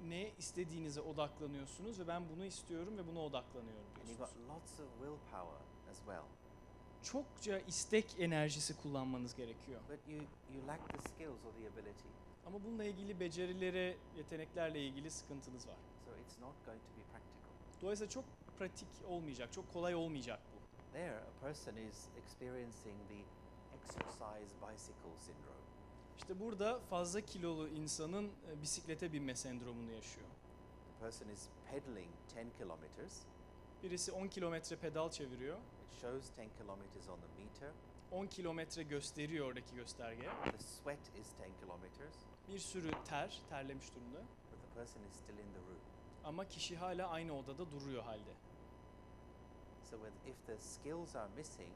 Ne istediğinize odaklanıyorsunuz ve ben bunu istiyorum ve buna odaklanıyorum And you've got diyorsunuz. lots of willpower as well. Çokça istek enerjisi kullanmanız gerekiyor. But you lack the skills or the ability. Ama bununla ilgili becerilere, yeteneklerle ilgili sıkıntınız var. So it's not going to be practical. Dolayısıyla çok pratik olmayacak, çok kolay olmayacak bu. There, a person is experiencing the exercise bicycle syndrome. İşte burada fazla kilolu insanın bisiklete binme sendromunu yaşıyor. The person is pedaling 10 kilometers. Birisi 10 kilometre pedal çeviriyor. It shows 10 kilometers on the meter. 10 kilometre gösteriyor oradaki gösterge. The sweat is 10 kilometers, Bir sürü terlemiş durumda. but the person is still in the room. Ama kişi hala aynı odada duruyor halde. So if the skills are missing,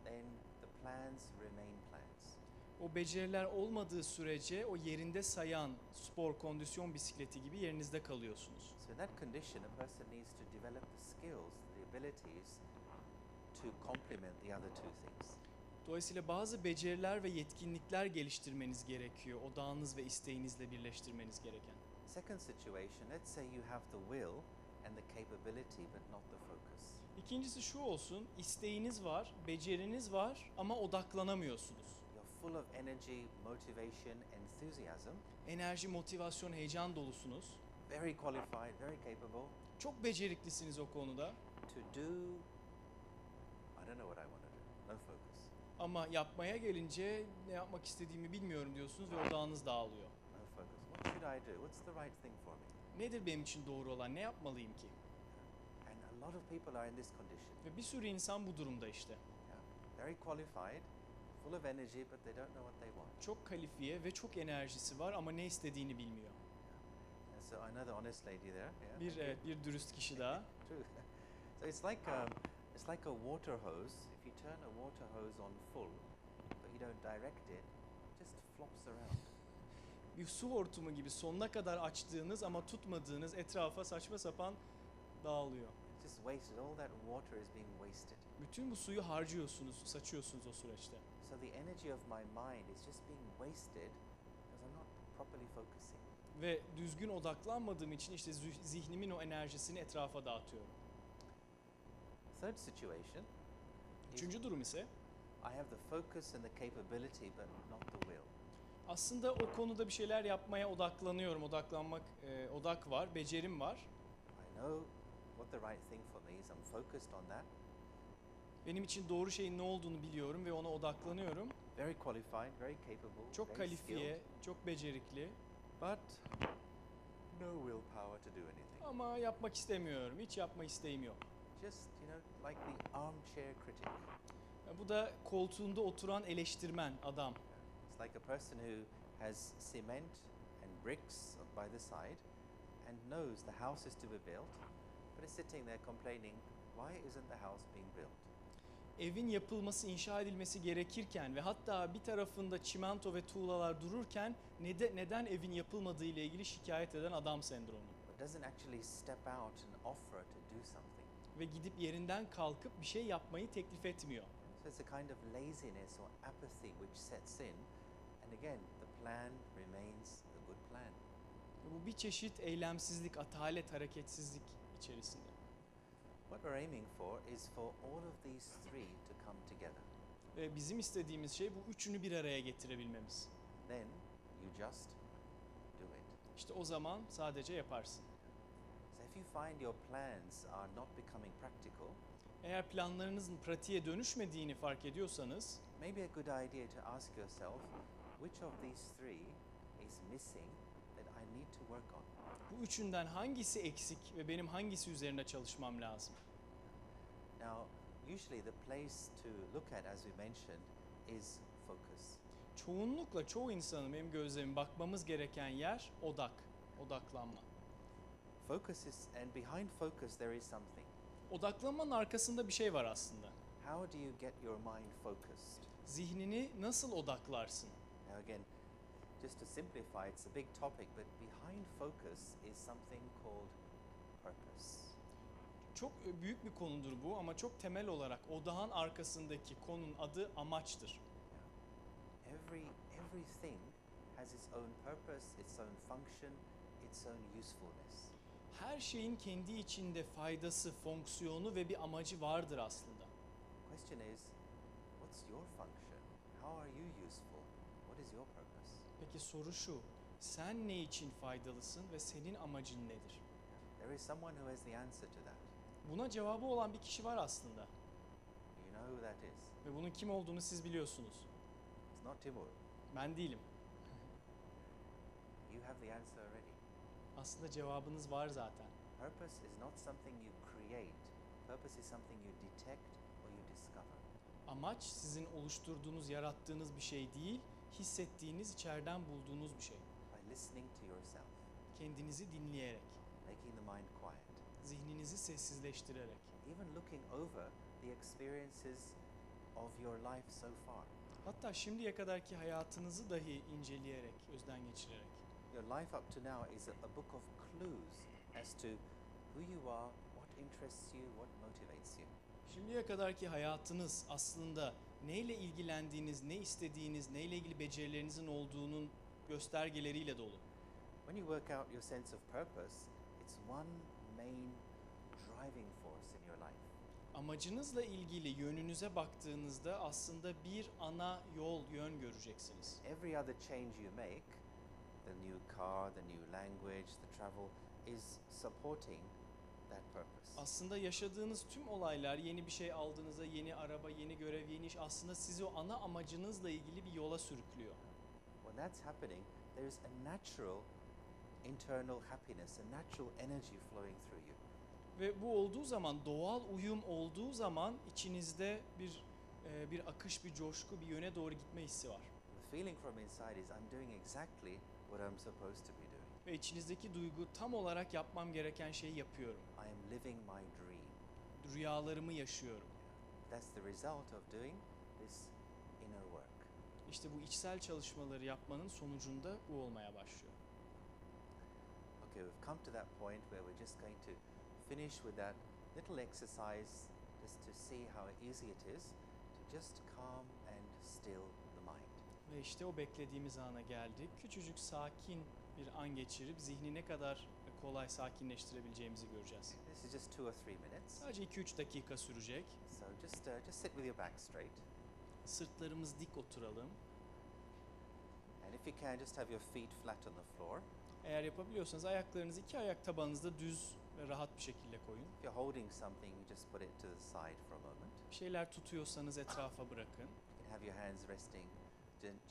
then the plans remain plans. O beceriler olmadığı sürece o yerinde sayan spor, kondisyon bisikleti gibi yerinizde kalıyorsunuz. So in that condition, a person needs to develop the skills, the abilities to complement the other two things. Dolayısıyla bazı beceriler ve yetkinlikler geliştirmeniz gerekiyor. Odağınız ve isteğinizle birleştirmeniz gereken. Second situation, let's say you have the will and the capability but not the focus. İkincisi şu olsun, isteğiniz var, beceriniz var ama odaklanamıyorsunuz. You're full of energy, motivation, enthusiasm, Enerji, motivasyon, heyecan dolusunuz. very qualified, very capable Çok beceriklisiniz o konuda to do, I don't know what I want to do, no focus. ama yapmaya gelince ne yapmak istediğimi bilmiyorum diyorsunuz ve odağınız dağılıyor. No focus. What should I do? What's the right thing for me? Nedir benim için doğru olan, ne yapmalıyım ki? And a lot of people are in this condition. Ve bir sürü insan bu durumda işte. Yeah. Very qualified, full of energy, but they don't know what they want. Çok kalifiye ve çok enerjisi var ama ne istediğini bilmiyor. And so I know the honest lady there. Yeah. Bir bir dürüst kişi daha. True. So it's like a water hose. If you turn a water hose on full, but you don't direct it, it just flops around. Bir su hortumu gibi sonuna kadar açtığınız ama tutmadığınız etrafa saçma sapan dağılıyor. It's just wasted. All that water is being wasted. Bütün bu suyu harcıyorsunuz, saçıyorsunuz o süreçte. So the energy of my mind is just being wasted because I'm not properly focusing. Ve düzgün odaklanmadığım için işte zihnimin o enerjisini etrafa dağıtıyorum. Third situation, is Üçüncü durum ise I have the focus and the capability but not the will. aslında o konuda bir şeyler yapmaya odaklanıyorum. Odak var, becerim var. I know what the right thing for me is. I'm focused on that. Benim için doğru şeyin ne olduğunu biliyorum ve ona odaklanıyorum. Very qualified, very capable, Çok very kalifiye, skilled, çok becerikli but no willpower to do anything. ama yapmak istemiyorum. Hiç yapma isteğim yok. Just, like the armchair critic. Bu da koltuğunda oturan eleştirmen adam. It's like a person who has cement and bricks by the side and knows the house is to be built, but is sitting there complaining, why isn't the house being built? Evin yapılması, inşa edilmesi gerekirken ve hatta bir tarafında çimento ve tuğlalar dururken neden evin yapılmadığı ile ilgili şikayet eden adam sendromu. But doesn't actually step out and offer to do something. Ve gidip yerinden kalkıp bir şey yapmayı teklif etmiyor. So it's a kind of laziness or apathy which sets in, and again, the plan remains a good plan. Bu bir çeşit eylemsizlik, atalet, hareketsizlik içerisinde. What we're aiming for is for all of these three to come together. Ve bizim istediğimiz şey bu üçünü bir araya getirebilmemiz. Then just do it. İşte o zaman sadece yaparsın. So if you find your plans are not becoming practical, Eğer planlarınızın pratiğe dönüşmediğini fark ediyorsanız, maybe a good idea to ask yourself, which of these three is missing that I need to work on? bu üçünden hangisi eksik ve benim hangisi üzerine çalışmam lazım? Now, usually the place to look at, as we mentioned, is focus. Çoğunlukla çoğu insanın benim gözlemim bakmamız gereken yer odaklanma. Focus is, and behind focus there is something. Odaklanmanın arkasında bir şey var aslında. How do you get your mind focused? Zihnini nasıl odaklarsın? Now again, just to simplify, it's a big topic, but behind focus is something called purpose. Çok büyük bir konudur bu ama çok temel olarak odağın arkasındaki konunun adı amaçtır. Everything has its own purpose, its own function, its own usefulness. Her şeyin kendi içinde faydası, fonksiyonu ve bir amacı vardır aslında. Question is, what's your function? How are you useful? What is your purpose? Peki soru şu, sen ne için faydalısın ve senin amacın nedir? There is someone who has the answer to that. Buna cevabı olan bir kişi var aslında You know who that is. ve bunun kim olduğunu siz biliyorsunuz. It's not Timur. Ben değilim. You have the answer already. Aslında cevabınız var zaten. Purpose is not something you create. Purpose is something you detect or you discover. Amaç sizin oluşturduğunuz, yarattığınız bir şey değil, hissettiğiniz, içeriden bulduğunuz bir şey. By listening to yourself, Kendinizi dinleyerek, making the mind quiet, zihninizi sessizleştirerek, even looking over the experiences of your life so far. hatta şimdiye kadarki hayatınızı dahi inceleyerek, gözden geçirerek. Your life up to now is a book of clues as to who you are, what interests you, what motivates you. Şimdiye kadarki hayatınız aslında neyle ilgilendiğiniz, ne istediğiniz, neyle ilgili becerilerinizin olduğunun göstergeleriyle dolu. When you work out your sense of purpose, it's one main driving force in your life. Amacınızla ilgili yönünüze baktığınızda aslında bir ana yön göreceksiniz. Every other change you make, the new car, the new language, the travel, is supporting that purpose. Aslında yaşadığınız tüm olaylar, yeni bir şey aldığınızda, yeni araba, yeni görev, yeni iş aslında sizi o ana amacınızla ilgili bir yola sürüklüyor. When that's happening, there is a natural internal happiness, a natural energy flowing through you. Ve bu olduğu zaman, doğal uyum olduğu zaman içinizde bir akış, bir coşku, bir yöne doğru gitme hissi var. The feeling from inside is I'm doing exactly what I'm supposed to be doing. Ve içinizdeki duygu tam olarak yapmam gereken şeyi yapıyorum. I am living my dream. Rüyalarımı yaşıyorum. That's the result of doing this inner work. İşte bu içsel çalışmaları yapmanın sonucunda bu olmaya başlıyor. Okay, we've come to that point where we're just going to finish with that little exercise just to see how easy it is to just calm and still the mind. Ve işte o beklediğimiz ana geldik. Küçücük sakin bir an geçirip zihni ne kadar kolay sakinleştirebileceğimizi göreceğiz. This is just 2 or 3 minutes. Sadece 2-3 dakika sürecek. So just sit with your back straight. Sırtlarımız dik oturalım. And if you can, just have your feet flat on the floor. Eğer yapabiliyorsanız ayaklarınızı iki ayak tabanınızda düz ve rahat bir şekilde koyun. If you're holding something, you just put it to the side for a moment. Bir şeyler tutuyorsanız etrafa bırakın. You can have your hands resting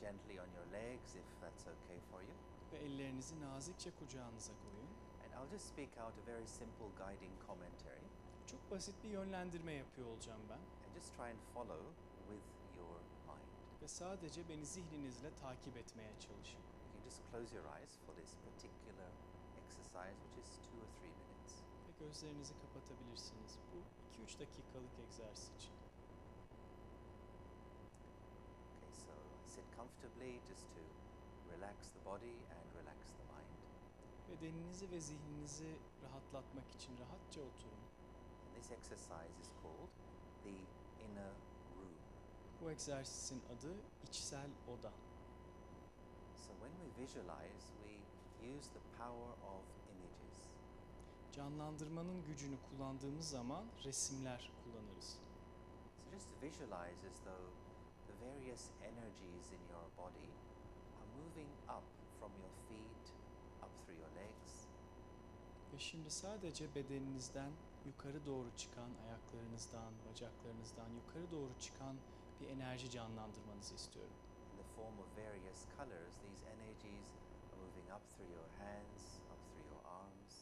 gently on your legs if that's okay for you. Ve ellerinizi nazikçe kucağınıza koyun. And I'll just speak out a very simple guiding commentary. Çok basit bir yönlendirme yapıyor olacağım ben. And just try and follow with your mind. Ve sadece beni zihninizle takip etmeye çalışın. You can just close your eyes for this particular exercise, which is 2 or 3 minutes. Ve gözlerinizi kapatabilirsiniz bu 2-3 dakikalık egzersiz için. Okay, so sit comfortably just to relax the body and relax the mind. Bedeninizi ve zihninizi rahatlatmak için rahatça oturun. And this exercise is called the inner room. Bu egzersizin adı içsel oda. So when we visualize, we use the power of images. Canlandırmanın gücünü kullandığımız zaman resimler kullanırız. So just visualize as though the various energies in your body are moving up from your feet up through your legs. Ve şimdi sadece bedeninizden yukarı doğru çıkan, ayaklarınızdan, bacaklarınızdan yukarı doğru çıkan bir enerji canlandırmanızı istiyorum. In the form of various colors, these energies are moving up through your hands, up through your arms,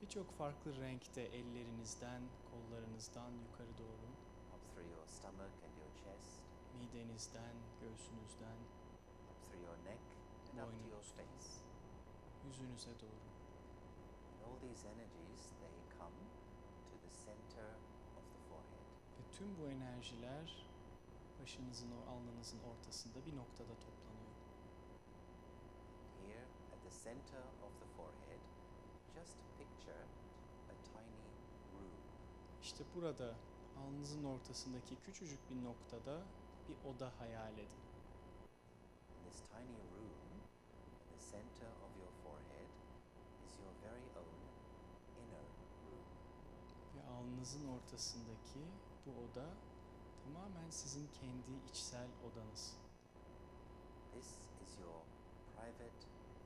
Birçok farklı renkte ellerinizden, kollarınızdan yukarı doğru, up through your stomach and your chest, midenizden, göğsünüzden, up through your neck and up to your boynunuzdan, face. yüzünüze doğru. And all these energies, they come to the center of the forehead. Ve tüm bu enerjiler başınızın, alnınızın ortasında bir noktada toplanıyor. Here at the center of the forehead, just picture a tiny room. İşte burada alnınızın ortasındaki küçücük bir noktada bir oda hayal edin. And this tiny room at the center of your forehead is your very own inner room. Ve alnınızın ortasındaki bu oda tamamen sizin kendi içsel odanız. This is your private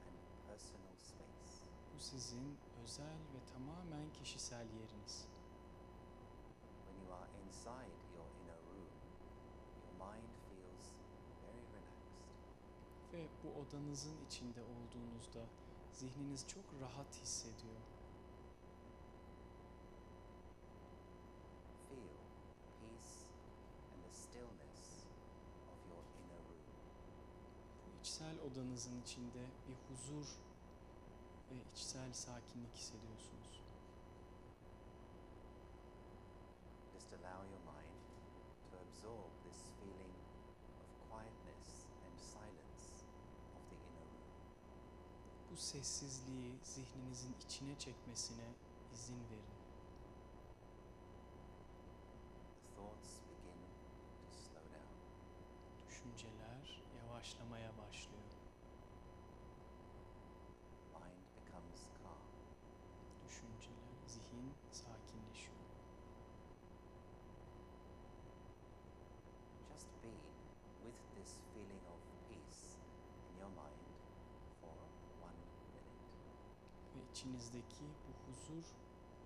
and personal space. Bu sizin özel ve tamamen kişisel yeriniz. When you are inside your inner room, your mind feels very relaxed. Ve bu odanızın içinde olduğunuzda zihniniz çok rahat hissediyor. Feel the peace and the stillness of your inner room. Bu içsel odanızın içinde bir huzur ve içsel sakinlik hissediyorsunuz. Just allow your mind to absorb this feeling of quietness and silence of the inner room. Bu sessizliği zihninizin içine çekmesine izin verin. The thoughts begin to slow down. Düşünceler yavaşlamaya başlıyor. Mind becomes calm. Düşünceler, zihin sakinleşiyor. Just be with this feeling of peace in your mind for 1 minute. Ve içinizdeki bu huzur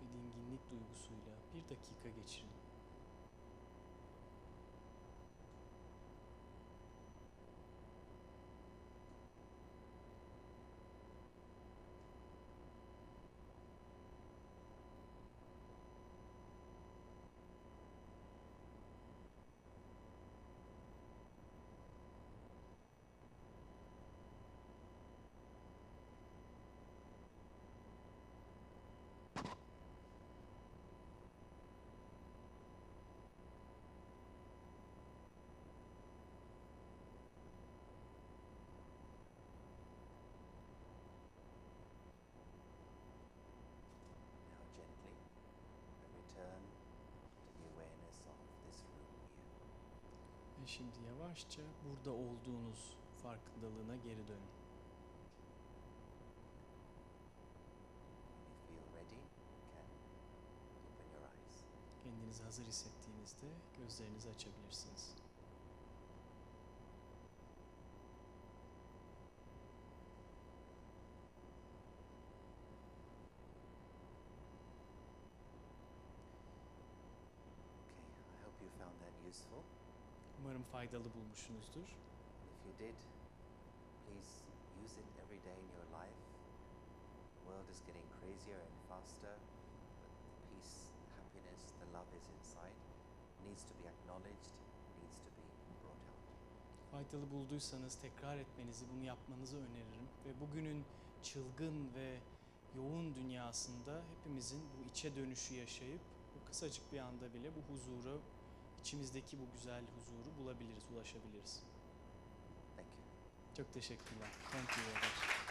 ve dinginlik duygusuyla 1 dakika geçirin. Now gently return to the awareness of this room here. Ve şimdi yavaşça burada olduğunuz farkındalığına geri dönün. When you feel ready, you can open your eyes. Kendinizi hazır hissettiğinizde gözlerinizi açabilirsiniz. Okay, I hope you found that useful. Umarım faydalı bulmuşsunuzdur. If you did, please use it every day in your life. The world is getting crazier and faster, but the peace, the happiness, the love is inside. It needs to be acknowledged, needs to be brought out. Faydalı bulduysanız tekrar etmenizi, bunu yapmanızı öneririm. Ve bugünün çılgın ve yoğun dünyasında hepimizin bu içe dönüşü yaşayıp bu kısacık bir anda bile bu huzuru, içimizdeki bu güzel huzuru bulabiliriz, ulaşabiliriz. Thank you. Çok teşekkürler. Thank you very much.